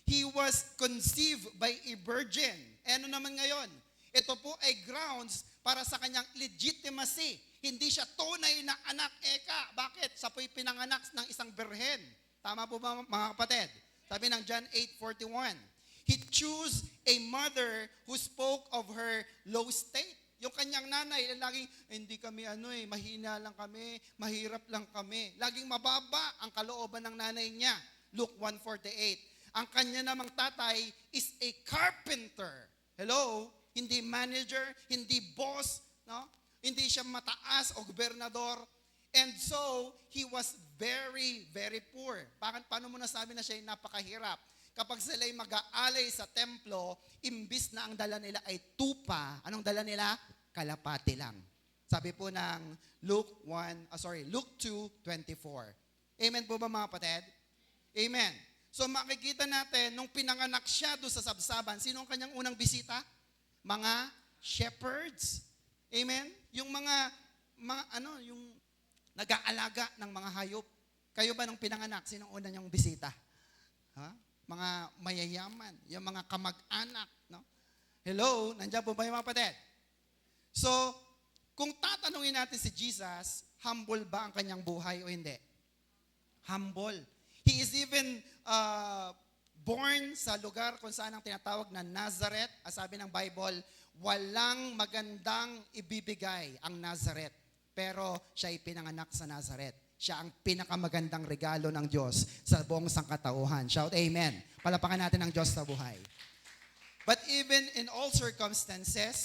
He was conceived by a virgin. Ano naman ngayon? Ito po ay grounds para sa kanyang legitimacy. Hindi siya tunay na anak. Eka, bakit? Siya po'y pinanganak ng isang birhen. Tama po ba mga kapatid? Sabi ng John 8:41. He chose a mother who spoke of her low state. Yung kanyang nanay, laging, hindi kami mahina lang kami, mahirap lang kami. Laging mababa ang kalooban ng nanay niya. Luke 1:48. Ang kanya namang tatay is a carpenter. Hello? Hindi manager, hindi boss, no? Hindi siya mataas o gobernador. And so, he was very, very poor. Paano mo nasabi na siya ay napakahirap? Kapag sila'y mag-aalay sa templo, imbis na ang dala nila ay tupa, anong dala nila? Kalapati lang. Sabi po ng Luke 2:24. Amen po ba mga kapatid? Amen. So makikita natin, nung pinanganak siya doon sa sabsaban, sino ang kanyang unang bisita? Mga shepherds. Amen? Yung yung nag-aalaga ng mga hayop. Kayo ba nung pinanganak, sino ang unang niyong bisita? Ha? Mga mayayaman, yung mga kamag-anak, no? Hello, nandiyan po ba yung mga kapatid? So, kung tatanungin natin si Jesus, humble ba ang kanyang buhay o hindi? Humble. He is even born sa lugar kung saan ang tinatawag na Nazareth. Sabi ng Bible, walang magandang ibibigay ang Nazareth. Pero siya ay pinanganak sa Nazareth. Siya ang pinakamagandang regalo ng Diyos sa buong sangkatauhan. Shout amen. Palapakan natin ang Diyos sa buhay. But even in all circumstances,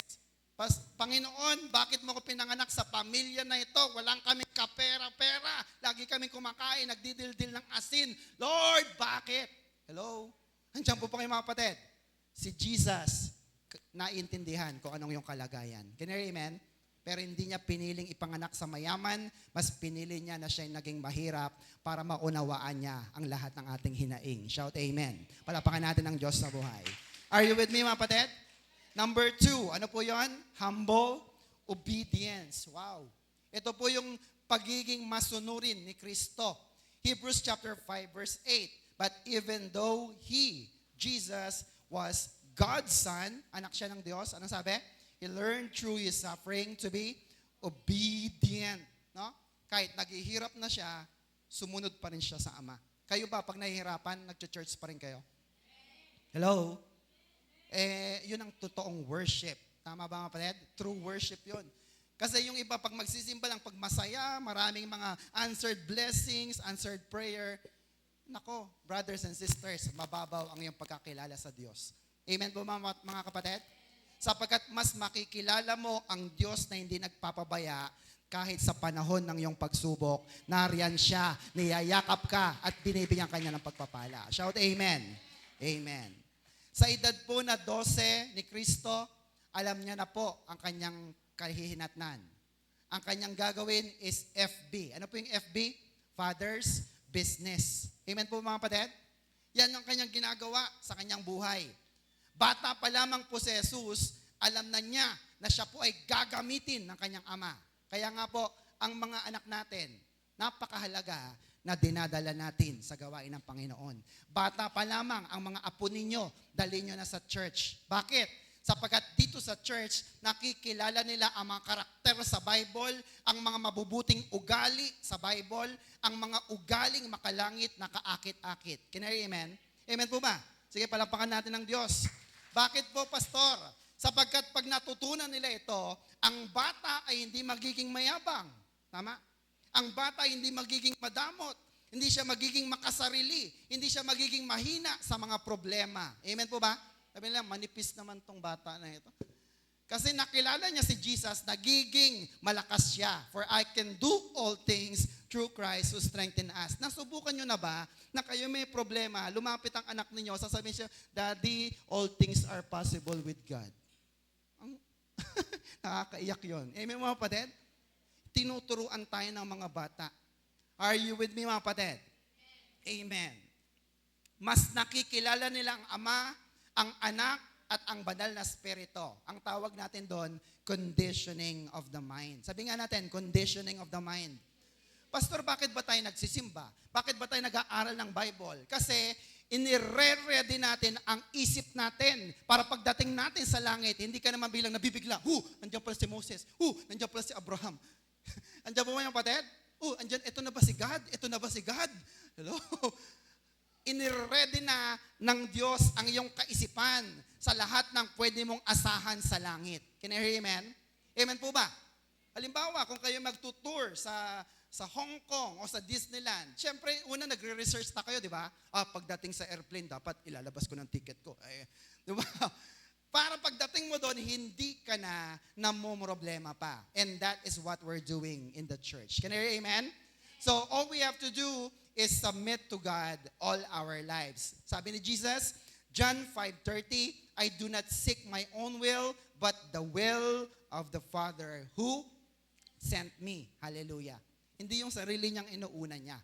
Panginoon, bakit mo ko pinanganak sa pamilya na ito? Walang kaming kapera-pera. Lagi kaming kumakain, nagdidildil ng asin. Lord, bakit? Hello? Andiyan po kayo mga kapatid. si Jesus naiintindihan kung anong yung kalagayan. Can you hear amen? Pero hindi niya piniling ipanganak sa mayaman, mas pinili niya na siya naging mahirap para maunawaan niya ang lahat ng ating hinaing. Shout amen. Palapakan natin ang Diyos sa buhay. Are you with me, mga kapatid? Number 2, ano po yon? Humble obedience. Wow. Ito po yung pagiging masunurin ni Kristo. Hebrews chapter 5 verse 8. But even though He, Jesus, was God's Son, anak siya ng Diyos, anong sabi? He learned through His suffering to be obedient. No? Kahit naghihirap na siya, sumunod pa rin siya sa Ama. Kayo ba, pag nahihirapan, nag-church pa rin kayo? Hello? Yun ang totoong worship. Tama ba, mga kapatid? True worship yun. Kasi yung iba, pag magsisimba lang, pag masaya, maraming mga answered blessings, answered prayer, nako, brothers and sisters, mababaw ang iyong pagkakilala sa Diyos. Amen po, mga kapatid? Sapagkat mas makikilala mo ang Diyos na hindi nagpapabaya kahit sa panahon ng iyong pagsubok, nariyan siya, niyayakap ka at binibigyan kanya ng pagpapala. Shout amen. Amen. Sa edad po na 12 ni Kristo, alam niya na po ang kanyang kahihinatnan. Ang kanyang gagawin is FB. Ano po yung FB? Father's business. Amen po, mga kapatid? Yan ang kanyang ginagawa sa kanyang buhay. Bata pa lamang po si Jesus, alam na niya na siya po ay gagamitin ng kanyang ama. Kaya nga po, ang mga anak natin, napakahalaga na dinadala natin sa gawain ng Panginoon. Bata pa lamang ang mga apo ninyo, dalhin nyo na sa church. Bakit? Sapagkat dito sa church, nakikilala nila ang mga karakter sa Bible, ang mga mabubuting ugali sa Bible, ang mga ugaling makalangit na kaakit-akit. Can I hear amen? Amen po ba? Sige, palapakan natin ng Diyos. Bakit po, Pastor? Sapagkat pag natutunan nila ito, ang bata ay hindi magiging mayabang. Tama? Ang bata ay hindi magiging madamot. Hindi siya magiging makasarili. Hindi siya magiging mahina sa mga problema. Amen po ba? Sabi nila, manipis naman tong bata na ito. Kasi nakilala niya si Jesus, nagiging malakas siya. For I can do all things through Christ who strengthens us. Nasubukan nyo na ba na kayo may problema, lumapit ang anak ninyo, sasabihin siya, Daddy, all things are possible with God. Nakakaiyak yun. Amen, mga kapatid? Tinuturuan tayo ng mga bata. Are you with me, mga kapatid? Amen. Mas nakikilala nila ang Ama, ang Anak, at ang banal na spirito. Ang tawag natin doon, conditioning of the mind. Sabi nga natin, conditioning of the mind. Pastor, bakit ba tayo nagsisimba? Bakit ba tayo nag-aaral ng Bible? Kasi inire-ready natin ang isip natin para pagdating natin sa langit, hindi ka naman bilang nabibigla. Nandiyan pala si Moses. Nandiyan pala si Abraham. Andiyan po ba yung patid? Andiyan, ito na ba si God? Ito na ba si God? Hello? Inire-ready na ng Diyos ang iyong kaisipan sa lahat ng pwede mong asahan sa langit. Can you hear amen? Amen po ba? Halimbawa, kung kayo magtutour sa Hong Kong o sa Disneyland, syempre, una nagre-research na kayo, di ba? Pagdating sa airplane, dapat ilalabas ko ng ticket ko. Di ba? Para pagdating mo doon, hindi ka na namumroblema pa. And that is what we're doing in the church. Can you hear amen? So, all we have to do is submit to God all our lives. Sabi ni Jesus, John 5:30, I do not seek my own will, but the will of the Father who sent me. Hallelujah. Hindi yung sarili niyang inuuna niya.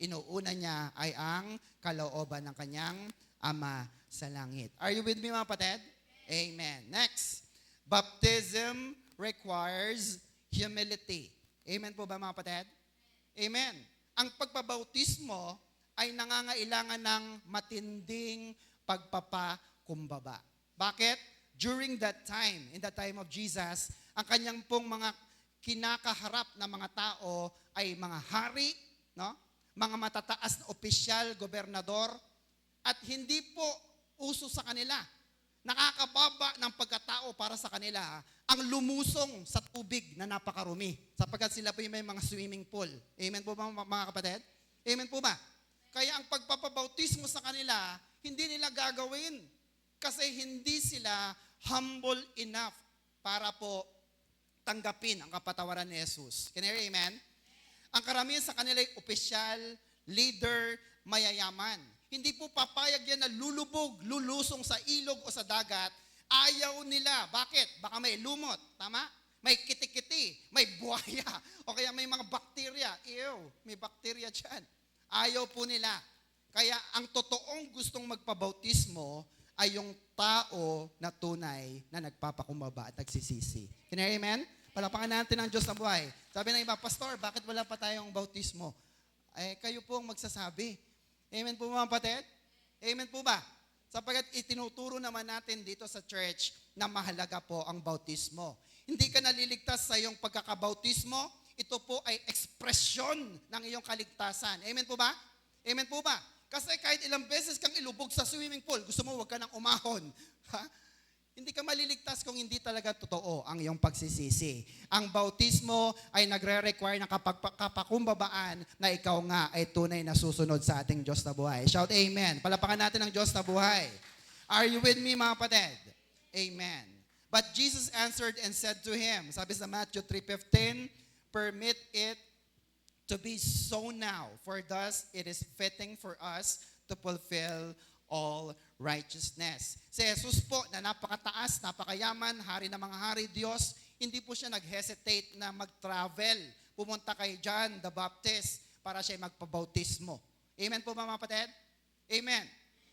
Inuuna niya ay ang kalooban ng kanyang Ama sa langit. Are you with me, mga kapatid? Amen. Next, baptism requires humility. Amen po ba, mga kapatid? Amen. Ang pagpabautismo ay nangangailangan ng matinding pagpapakumbaba. Bakit? During that time, in the time of Jesus, ang kanyang pong mga kinakaharap na mga tao ay mga hari, no? Mga matataas na opisyal, gobernador, at hindi po uso sa kanila. Nakakababa ng pagkatao para sa kanila ang lumusong sa tubig na napakarumi sapagkat sila po yung may mga swimming pool. Amen po ba, mga kapatid? Amen po ba? Kaya ang pagpapabautismo sa kanila, hindi nila gagawin kasi hindi sila humble enough para po tanggapin ang kapatawaran ni Jesus. Can you hear amen? Ang karamihan sa kanila ay opisyal, leader, mayayaman. Hindi po papayag yan na lulubog, lulusong sa ilog o sa dagat. Ayaw nila. Bakit? Baka may lumot. Tama? May kitikiti, may buhaya, o kaya may mga bakterya. Ew, may bakterya dyan. Ayaw po nila. Kaya ang totoong gustong magpabautismo ay yung tao na tunay na nagpapakumbaba at nagsisisi. Can you hear, amen? Palapakan natin ang Diyos na buhay. Sabi ng iba, Pastor, bakit wala pa tayong bautismo? Kayo po ang magsasabi. Amen po mga kapatid? Amen po ba? Sapagkat itinuturo naman natin dito sa church na mahalaga po ang bautismo. Hindi ka naliligtas sa iyong pagkakabautismo, ito po ay ekspresyon ng iyong kaligtasan. Amen po ba? Amen po ba? Kasi kahit ilang beses kang ilubog sa swimming pool, gusto mo wag ka nang umahon. Ha? Hindi ka maliligtas kung hindi talaga totoo ang iyong pagsisisi. Ang bautismo ay nagre-require ng kapakumbabaan na ikaw nga ay tunay na susunod sa ating Diyos na buhay. Shout amen. Palapakan natin ang Diyos na buhay. Are you with me mga kapatid? Amen. But Jesus answered and said to him, sabi sa Matthew 3:15, permit it to be so now, for thus it is fitting for us to fulfill all righteousness. Si Jesus po na napakataas, napakayaman, hari ng mga hari, Diyos, hindi po siya nag-hesitate na mag-travel. Pumunta kay John the Baptist para siya magpabautismo. Amen po ba mga kapatid? Amen.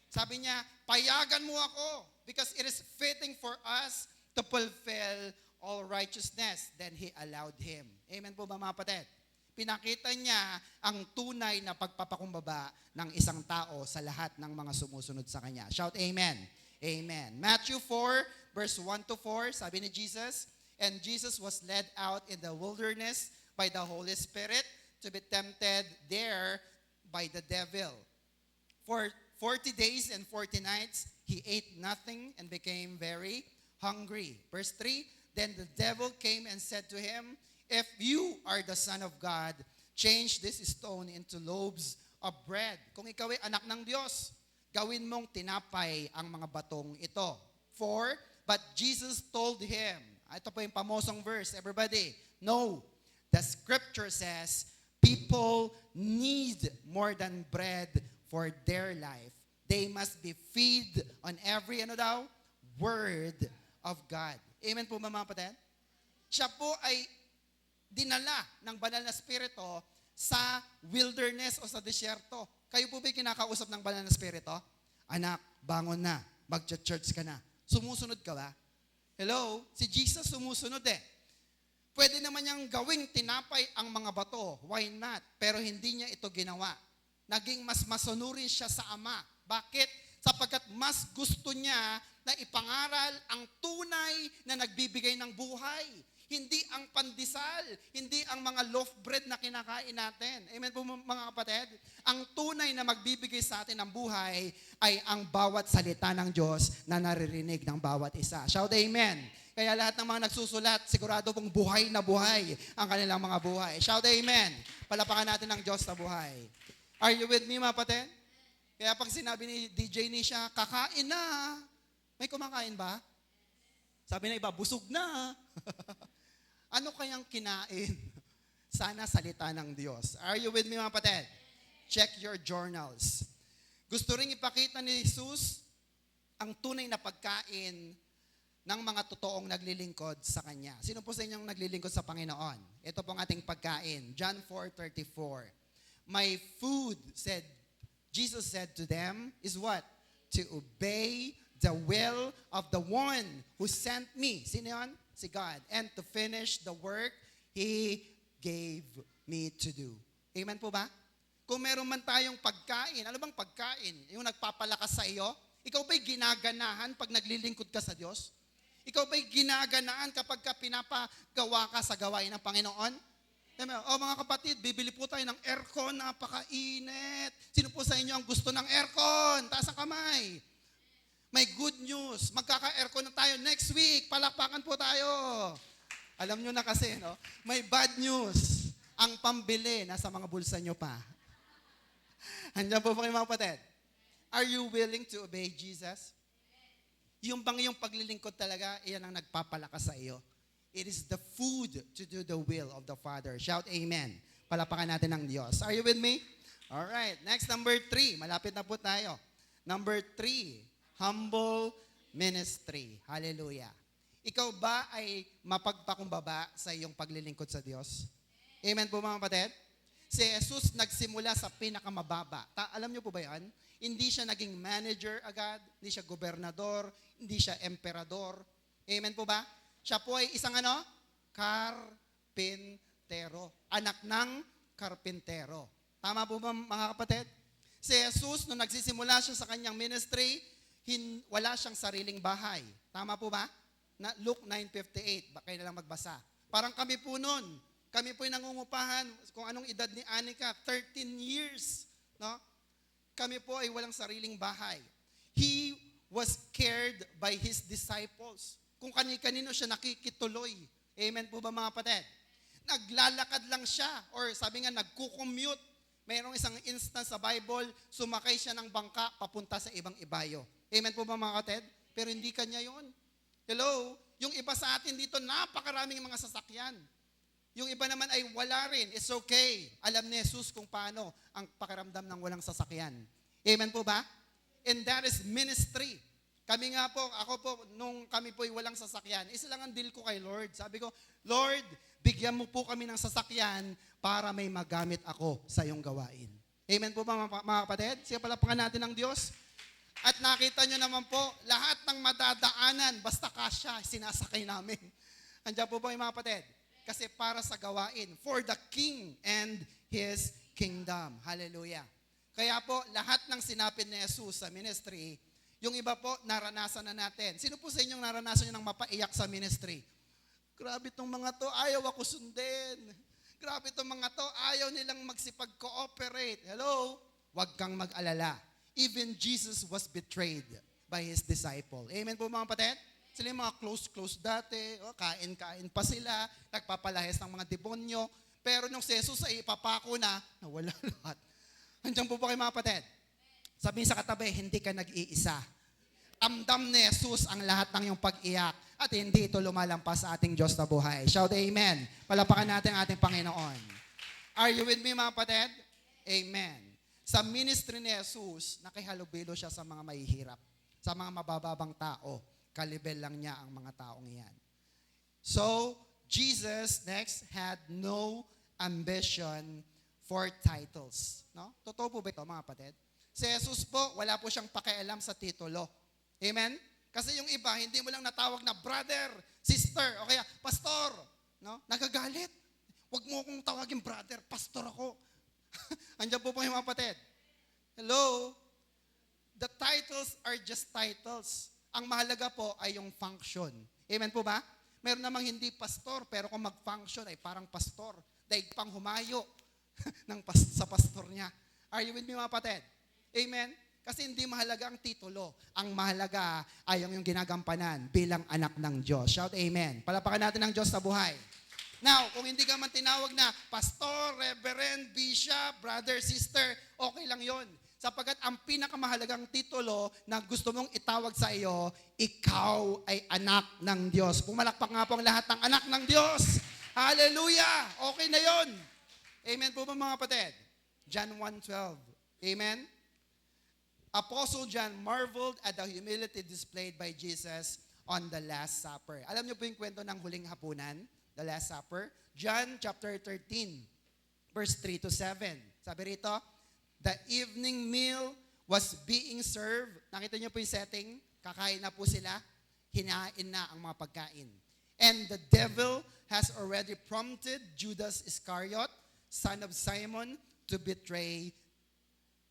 Sabi niya, payagan mo ako because it is fitting for us to fulfill all righteousness. Then He allowed him. Amen po ba mga kapatid? Pinakita niya ang tunay na pagpapakumbaba ng isang tao sa lahat ng mga sumusunod sa Kanya. Shout amen. Amen. Matthew 4, verse 1 to 4, sabi ni Jesus, and Jesus was led out in the wilderness by the Holy Spirit to be tempted there by the devil. For 40 days and 40 nights, He ate nothing and became very hungry. Verse 3, then the devil came and said to him, if you are the Son of God, change this stone into loaves of bread. Kung ikaw ay anak ng Diyos, gawin mong tinapay ang mga batong ito. But Jesus told him, ito po yung pamosong verse, everybody, no, the scripture says, people need more than bread for their life. They must be fed on every, word of God. Amen po mga kapatid? Siya po ay dinala ng banal na spirito sa wilderness o sa disyerto. Kayo po ba'y kinakausap ng banal na spirito? Anak, bangon na. Mag-church ka na. Sumusunod ka ba? Hello? Si Jesus sumusunod eh. Pwede naman niyang gawing tinapay ang mga bato. Why not? Pero hindi niya ito ginawa. Naging mas masunurin siya sa Ama. Bakit? Sapagkat mas gusto niya na ipangaral ang tunay na nagbibigay ng buhay. Hindi ang pandesal, hindi ang mga loaf bread na kinakain natin. Amen po mga kapatid? Ang tunay na magbibigay sa atin ng buhay ay ang bawat salita ng Diyos na naririnig ng bawat isa. Shout amen. Kaya lahat ng mga nagsusulat, sigurado pong buhay na buhay ang kanilang mga buhay. Shout amen. Palapakan natin ang Diyos na buhay. Are you with me mga kapatid? Kaya pag sinabi ni DJ Nisha, kakain na. May kumakain ba? Sabi na iba, busog na. Ano kayang kinain? Sana salita ng Diyos. Are you with me mga kapatid? Check your journals. Gusto ring ipakita ni Jesus ang tunay na pagkain ng mga totoong naglilingkod sa Kanya. Sino po sa inyong naglilingkod sa Panginoon? Ito po ang ating pagkain. John 4:34. My food, Jesus said to them, is what? To obey the will of the one who sent me. Sino yun? Si God. And to finish the work He gave me to do. Amen po ba? Kung meron man tayong pagkain, ano bang pagkain? Yung nagpapalakas sa iyo? Ikaw ba'y ginaganahan pag naglilingkod ka sa Diyos? Ikaw ba'y ginaganaan kapag ka pinapagawa ka sa gawain ng Panginoon? O mga kapatid, bibili po tayo ng aircon, napakainit. Sino po sa inyo ang gusto ng aircon? Taas ang kamay. May good news. Magkaka-aircon na tayo next week. Palakpakan po tayo. Alam nyo na kasi, no? May bad news. Ang pambili, nasa mga bulsa nyo pa. Andiyan po mga kapatid. Are you willing to obey Jesus? Yung bang yung paglilingkod talaga, iyan ang nagpapalakas sa iyo. It is the food to do the will of the Father. Shout amen. Palapakan natin ng Diyos. Are you with me? Alright, next number 3. Malapit na po tayo. Number 3, humble ministry. Hallelujah. Ikaw ba ay mapagpakumbaba sa iyong paglilingkod sa Diyos? Amen po mga kapatid? Si Jesus nagsimula sa pinakamababa. Alam niyo po ba yan? Hindi siya naging manager agad, hindi siya gobernador, hindi siya emperador. Amen po ba? Siya po ay isang karpintero. Anak ng karpintero. Tama po ba mga kapatid? Si Jesus, nung nagsisimula siya sa kanyang ministry, wala siyang sariling bahay. Tama po ba? Luke 9:58, kayo na lang magbasa. Parang kami po noon. Kami po yung nangungupahan kung anong edad ni Anika, 13 years. No? Kami po ay walang sariling bahay. He was cared by His disciples. Kung kani-kanino siya nakikituloy. Amen po ba mga kapatid? Naglalakad lang siya or sabi nga nagkukommute. Mayroong isang instance sa Bible, sumakay siya ng bangka papunta sa ibang ibayo. Amen po ba mga kapatid? Pero hindi kanya yon. Hello? Yung iba sa atin dito, napakaraming mga sasakyan. Yung iba naman ay wala rin. It's okay. Alam ni Jesus kung paano ang pakiramdam ng walang sasakyan. Amen po ba? And that is ministry. Kami nga po, ako po, nung kami po ay walang sasakyan, isa lang ang deal ko kay Lord. Sabi ko, Lord, bigyan mo po kami ng sasakyan para may magamit ako sa iyong gawain. Amen po ba mga kapatid? Siya palapakan natin ng Diyos. At nakita nyo naman po, lahat ng madadaanan, basta kasya, sinasakay namin. Andiyan po ba yung mga kapatid? Kasi para sa gawain, for the King and His kingdom. Hallelujah. Kaya po, lahat ng sinapit ni Jesus sa ministry, yung iba po, naranasan na natin. Sino po sa inyong naranasan nyo ng mapaiyak sa ministry? Grabe itong mga to, ayaw ako sundin. Grabe itong mga to, ayaw nilang magsipag-cooperate. Hello? Huwag kang mag-alala. Even Jesus was betrayed by His disciple. Amen po mga kapatid? Sila yung mga close dati, kain-kain pa sila, nagpapalahis ng mga demonyo. Pero nung si Jesus ay ipapako na, nawala lahat. Andiyan po ba kayo mga kapatid? Sabihin sa katabi, hindi ka nag-iisa. Amdam ni Jesus ang lahat ng iyong pag-iyak at hindi ito lumalampas sa ating Diyos na buhay. Shout amen. Palapakan natin ang ating Panginoon. Are you with me mga kapatid? Amen. Sa ministry ni Jesus, nakihalubilo siya sa mga mahihirap, sa mga mabababang tao. Kalibel lang niya ang mga taong iyan. So, Jesus, next, had no ambition for titles. No? Totoo po ba ito, mga kapatid? Si Jesus po, wala po siyang pakialam sa titulo. Amen? Kasi yung iba, hindi mo lang natawag na brother, sister, o kaya pastor. No? Nagagalit. Huwag mo akong tawagin brother, pastor ako. Andiyan po yung mga kapatid. Hello? The titles are just titles. Ang mahalaga po ay yung function. Amen po ba? Meron namang hindi pastor, pero kung mag-function ay parang pastor. Daig pang humayo sa pastor niya. Are you with me mga kapatid? Amen? Kasi hindi mahalaga ang titulo. Ang mahalaga ay yung ginagampanan bilang anak ng Diyos. Shout amen. Palapakan natin ang Diyos sa buhay. Now, kung hindi ka man tinawag na pastor, reverend, bishop, brother, sister, okay lang yon. Sapagkat ang pinakamahalagang titulo na gusto mong itawag sa iyo, ikaw ay anak ng Diyos. Pumalakpak nga po ang lahat ng anak ng Diyos. Hallelujah! Okay na yon. Amen po ba mga kapatid? John 1:12. Amen? Apostle John marveled at the humility displayed by Jesus on the Last Supper. Alam niyo po yung kwento ng huling hapunan? The Last Supper. John chapter 13, verse 3 to 7. Sabi rito, the evening meal was being served. Nakita niyo po yung setting? Kakain na po sila. Hinain na ang mga pagkain. And the devil has already prompted Judas Iscariot, son of Simon, to betray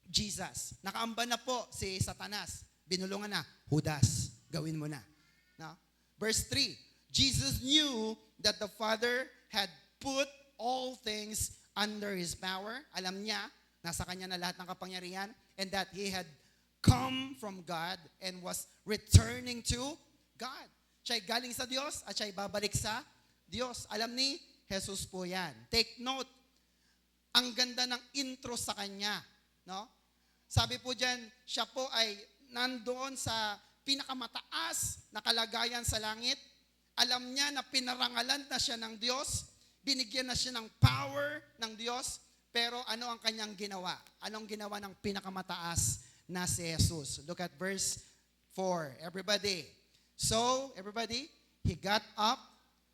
Jesus. Nakaamba na po si Satanas. Binulungan na, Judas, gawin mo na. No? Verse 3, Jesus knew that the Father had put all things under His power. Alam niya, nasa Kanya na lahat ng kapangyarihan, and that He had come from God and was returning to God. Siya'y galing sa Diyos at siya'y babalik sa Diyos. Alam ni Jesus po yan. Take note, ang ganda ng intro sa Kanya. No? Sabi po dyan, siya po ay nandoon sa pinakamataas na kalagayan sa langit. Alam niya na pinarangalan na siya ng Diyos, binigyan na siya ng power ng Diyos, Pero ano ang kanyang ginawa? Anong ginawa ng pinakamataas na si Jesus? Look at verse 4. Everybody. So, everybody, he got up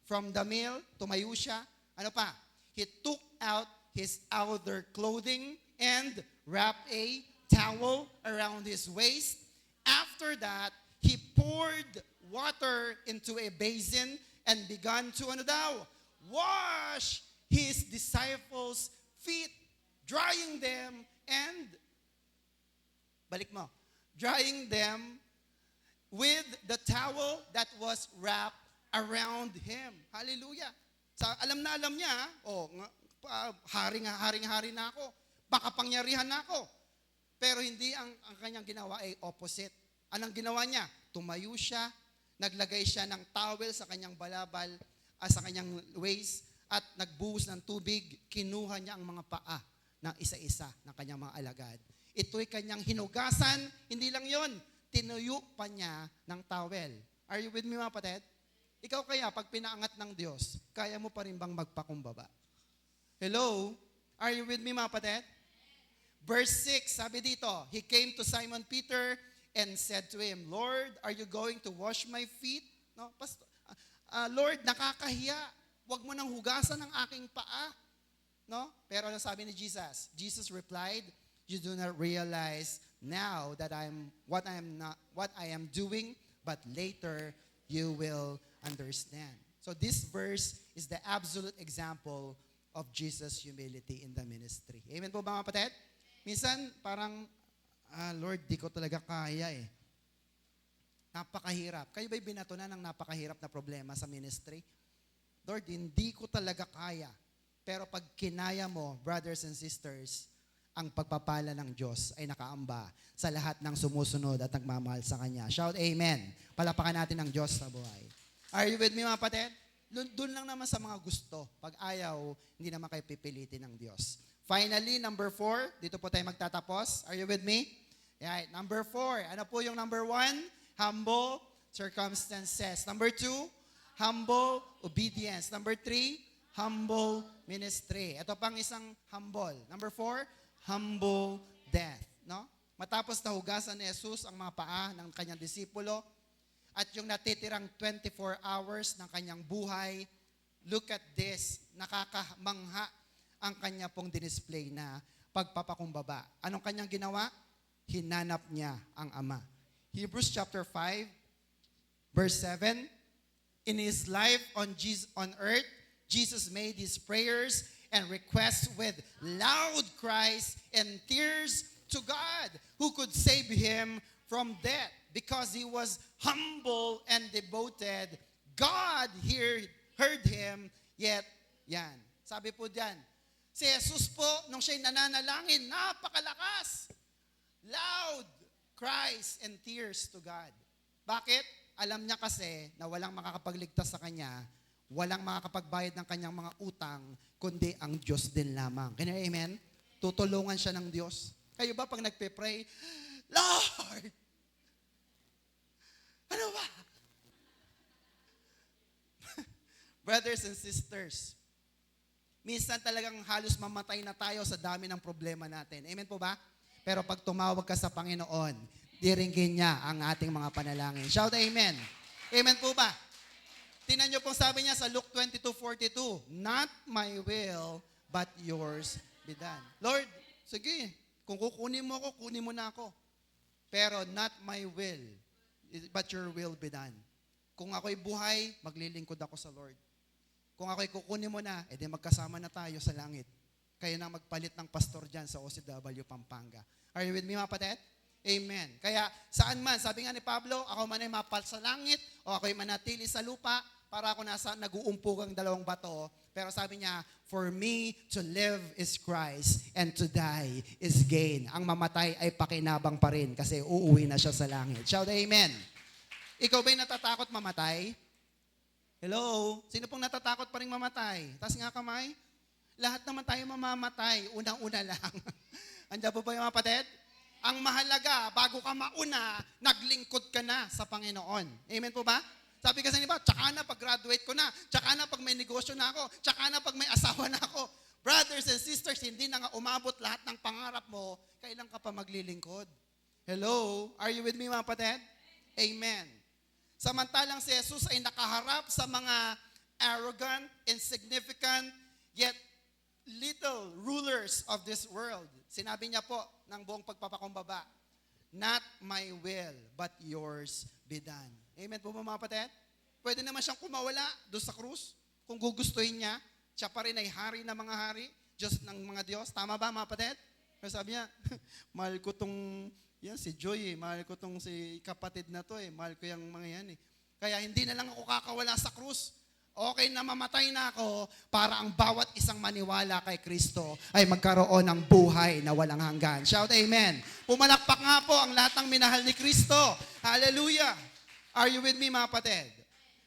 from the meal, tumayo siya. Ano pa? He took out his outer clothing and wrapped a towel around his waist. After that, he poured water into a basin and began to, wash his disciples' feet, drying them and, drying them with the towel that was wrapped around him. Hallelujah. Alam na alam niya, hari na ako. Baka pangyarihan na ako. Pero hindi ang kanyang ginawa ay opposite. Anong ginawa niya? Tumayo siya, naglagay siya ng towel sa kanyang balabal, sa kanyang waist, at nagbuhos ng tubig, kinuha niya ang mga paa ng isa-isa ng kanyang mga alagad. Ito'y kanyang hinugasan, hindi lang yon, tinuyo pa niya ng towel. Are you with me, mga kapatid? Ikaw kaya, pag pinaangat ng Diyos, kaya mo pa rin bang magpakumbaba? Hello? Are you with me, mga kapatid? Verse 6, sabi dito, he came to Simon Peter and said to him, Lord, are you going to wash my feet? No, Pastor, Lord, nakakahiya. Huwag mo nang hugasan ang aking paa. No? Pero ano sabi ni Jesus? Jesus replied, you do not realize now that what I am doing, but later you will understand. So this verse is the absolute example of Jesus' humility in the ministry. Amen po ba, mga kapatid? Minsan parang, Lord, di ko talaga kaya eh. Napakahirap. Kayo ba'y binato na ng napakahirap na problema sa ministry? Lord, hindi ko talaga kaya. Pero pag kinaya mo, brothers and sisters, ang pagpapala ng Diyos ay nakaamba sa lahat ng sumusunod at nagmamahal sa Kanya. Shout amen. Palapakan natin ang Diyos sa buhay. Are you with me, mga kapatid? Doon lang naman sa mga gusto. Pag ayaw, hindi naman kayo pipilitin ng Diyos. Finally, number 4. Dito po tayo magtatapos. Are you with me? Right. Number 4. Ano po yung number 1? Humble circumstances. Number 2, humble obedience. Number 3, humble ministry. Ito pang isang humble. Number 4, humble death. No? Matapos na hugasan ni Jesus ang mga paa ng kanyang disipulo at yung natitirang 24 hours ng kanyang buhay, look at this, nakakamangha ang kanya pong dinisplay na pagpapakumbaba. Anong kanyang ginawa? Hinanap niya ang Ama. Hebrews chapter 5, verse 7, in His life on earth, Jesus made His prayers and requests with loud cries and tears to God, who could save Him from death. Because He was humble and devoted, God heard Him, yet, yan. Sabi po diyan, si Jesus po, nung siya'y nananalangin, napakalakas. Loud cries and tears to God. Bakit? Alam niya kasi na walang makakapagligtas sa kanya, walang makakapagbayad ng kanyang mga utang, kundi ang Diyos din lamang. Kaya amen? Tutulungan siya ng Diyos. Kayo ba pag nagpe-pray, Lord, ano ba? Brothers and sisters, minsan talagang halos mamatay na tayo sa dami ng problema natin. Amen po ba? Pero pag tumawag ka sa Panginoon, diringgin niya ang ating mga panalangin. Shout amen. Amen po ba? Tingnan niyo pong sabi niya sa Luke 22:42, not my will, but yours be done. Lord, sige, kung kukunin mo ako, kunin mo na ako. Pero not my will, but your will be done. Kung ako'y buhay, maglilingkod ako sa Lord. Kung ako'y kukunin mo na, edi magkasama na tayo sa langit. Kayo na magpalit ng pastor dyan sa OCW Pampanga. Are you with me, mga kapatid? Amen. Kaya saan man, sabi nga ni Pablo, ako man ay mapal sa langit o ako'y manatili sa lupa, para ako nasa nag-uumpugang dalawang bato. Pero sabi niya, for me to live is Christ and to die is gain. Ang mamatay ay pakinabang pa rin kasi uuwi na siya sa langit. Shout amen. Ikaw ba'y natatakot mamatay? Hello? Sino pong natatakot pa rin mamatay? Taas nga kamay. Lahat naman tayo mamamatay. Unang-una lang. Andiyan po ba yung mga kapatid? Ang mahalaga, bago ka mauna, naglingkod ka na sa Panginoon. Amen po ba? Sabi kasi niba, tsaka na pag graduate ko na, tsaka na pag may negosyo na ako, tsaka na pag may asawa na ako. Brothers and sisters, hindi na nga umabot lahat ng pangarap mo, kailan ka pa maglilingkod? Hello? Are you with me, mga kapatid? Amen. Samantalang si Jesus ay nakaharap sa mga arrogant, insignificant, yet little rulers of this world. Sinabi niya po ng buong pagpapakumbaba, not my will, but yours be done. Amen po mga kapatid? Pwede naman siyang kumawala doon sa krus. Kung gugustuhin niya, siya pa rin ay hari ng mga hari, Diyos ng mga Diyos. Tama ba mga kapatid? Pero sabi niya, mahal ko tong, yan si Joy mahal ko tong si kapatid na to mahal ko yung mga yan Kaya hindi na lang ako kakawala sa krus. Okay na mamatay na ako para ang bawat isang maniwala kay Kristo ay magkaroon ng buhay na walang hanggan. Shout amen. Pumalakpak nga po ang lahat ng minahal ni Kristo. Hallelujah. Are you with me mga kapatid?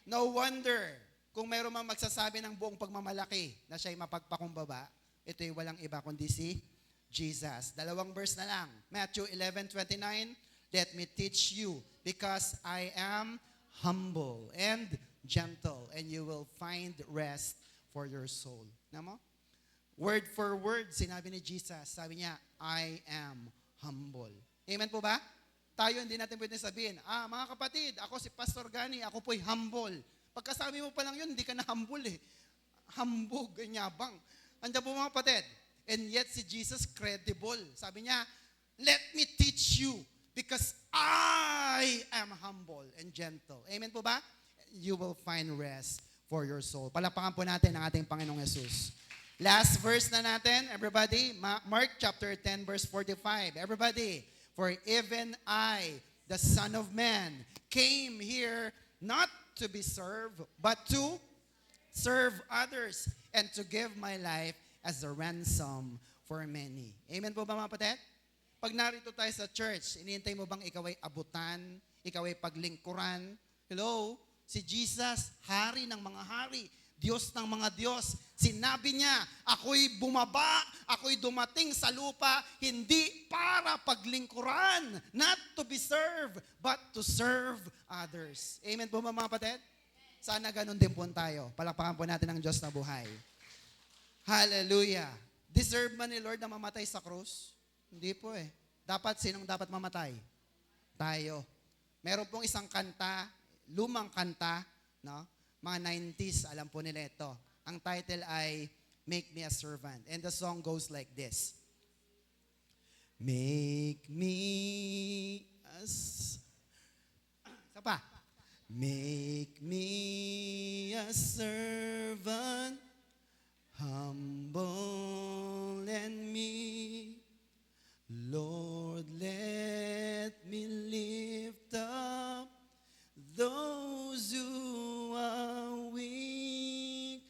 No wonder kung mayroon mang magsasabi ng buong pagmamalaki na siya'y mapagpakumbaba, ito'y walang iba kundi si Jesus. 2 verse na lang. Matthew 11:29, let me teach you because I am humble and gentle and you will find rest for your soul. Namo? Word for word, sinabi ni Jesus. Sabi niya, I am humble. Amen po ba? Tayo hindi natin pwede sabihin, mga kapatid, ako si Pastor Gani, ako po'y humble. Pagkasabi mo pa lang yun, hindi ka na humble Hambog, ganyabang. Andiyan po mga kapatid. And yet si Jesus credible. Sabi niya, let me teach you because I am humble and gentle. Amen po ba? You will find rest for your soul. Palakpakan po natin ang ating Panginoong Jesus. Last verse na natin, everybody. Mark chapter 10, verse 45. Everybody. For even I, the Son of Man, came here not to be served, but to serve others and to give my life as a ransom for many. Amen po ba mga kapatid? Pag narito tayo sa church, iniintay mo bang ikaw ay abutan, ikaw ay paglingkuran? Hello? Si Jesus, hari ng mga hari, Diyos ng mga Diyos. Sinabi niya, ako'y bumaba, ako'y dumating sa lupa, hindi para paglingkuran, not to be served, but to serve others. Amen po mga kapatid? Sana ganun din po tayo. Palakpakan po natin ang Diyos na buhay. Hallelujah. Deserve man ni Lord na mamatay sa krus? Hindi po Dapat, sinong dapat mamatay? Tayo. Meron pong isang kanta, lumang kanta, no? Mga 90s, alam po nila ito. Ang title ay Make Me a Servant. And the song goes like this. Make me Isa pa. Make me a servant, humble and meek. Lord, let me lift up those who are weak,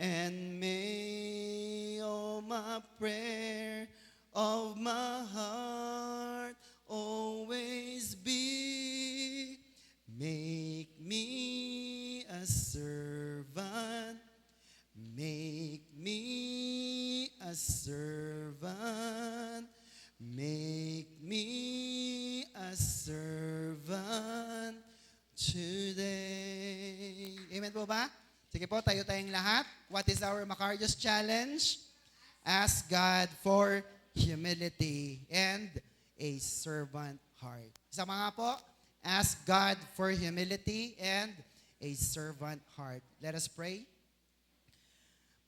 and may all my prayer of my heart always be, make me a servant, make me a servant, make me a servant today. Amen po ba? Sige po, tayo tayong lahat. What is our Macarius challenge? Ask God for humility and a servant heart. Isa mga po, ask God for humility and a servant heart. Let us pray.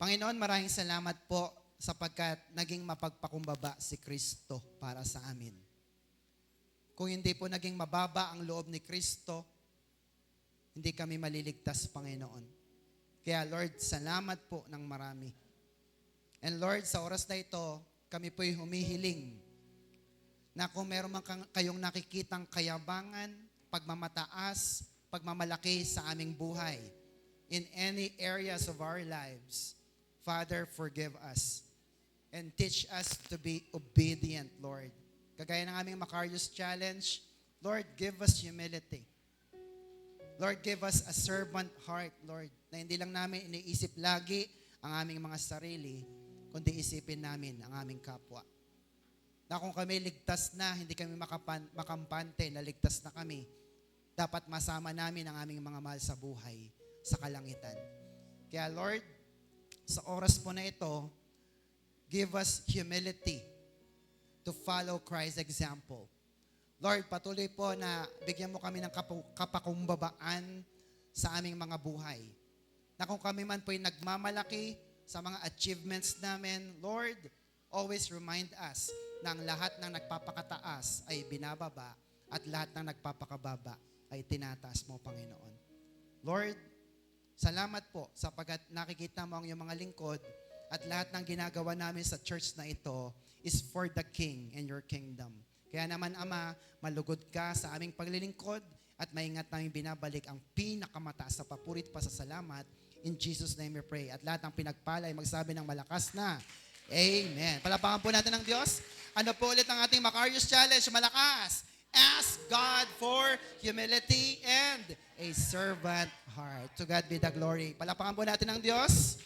Panginoon, maraming salamat po sapagkat naging mapagpakumbaba si Kristo para sa amin. Kung hindi po naging mababa ang loob ni Kristo, hindi kami maliligtas, Panginoon. Kaya Lord, salamat po ng marami. And Lord, sa oras na ito, kami po'y humihiling na kung meron man kayong nakikitang kayabangan, pagmamataas, pagmamalaki sa aming buhay, in any areas of our lives, Father, forgive us and teach us to be obedient, Lord. Kagaya ng aming Macarius challenge, Lord, give us humility. Lord, give us a servant heart, Lord, na hindi lang namin iniisip lagi ang aming mga sarili, kundi isipin namin ang aming kapwa. Na kung kami ligtas na, hindi kami makampante na ligtas na kami, dapat masama namin ang aming mga mahal sa buhay sa kalangitan. Kaya Lord, sa oras po na ito, give us humility to follow Christ's example. Lord, patuloy po na bigyan mo kami ng kapakumbabaan sa aming mga buhay. Na kung kami man po'y nagmamalaki sa mga achievements namin, Lord, always remind us na ang lahat ng nagpapakataas ay binababa at lahat ng nagpapakababa ay tinataas mo, Panginoon. Lord, salamat po sapagkat nakikita mo ang iyong mga lingkod at lahat ng ginagawa namin sa church na ito is for the King and your kingdom. Kaya naman, Ama, malugod ka sa aming paglilingkod at maingat namin binabalik ang pinakamataas sa papurit pa sa salamat. In Jesus' name we pray. At lahat ng pinagpala ay magsabi ng malakas na Amen. Palapakan po natin ng Diyos. Ano po ulit ang ating Macarius Challenge? Malakas. Ask God for humility and a servant heart. To God be the glory. Palapakan po natin ng Diyos.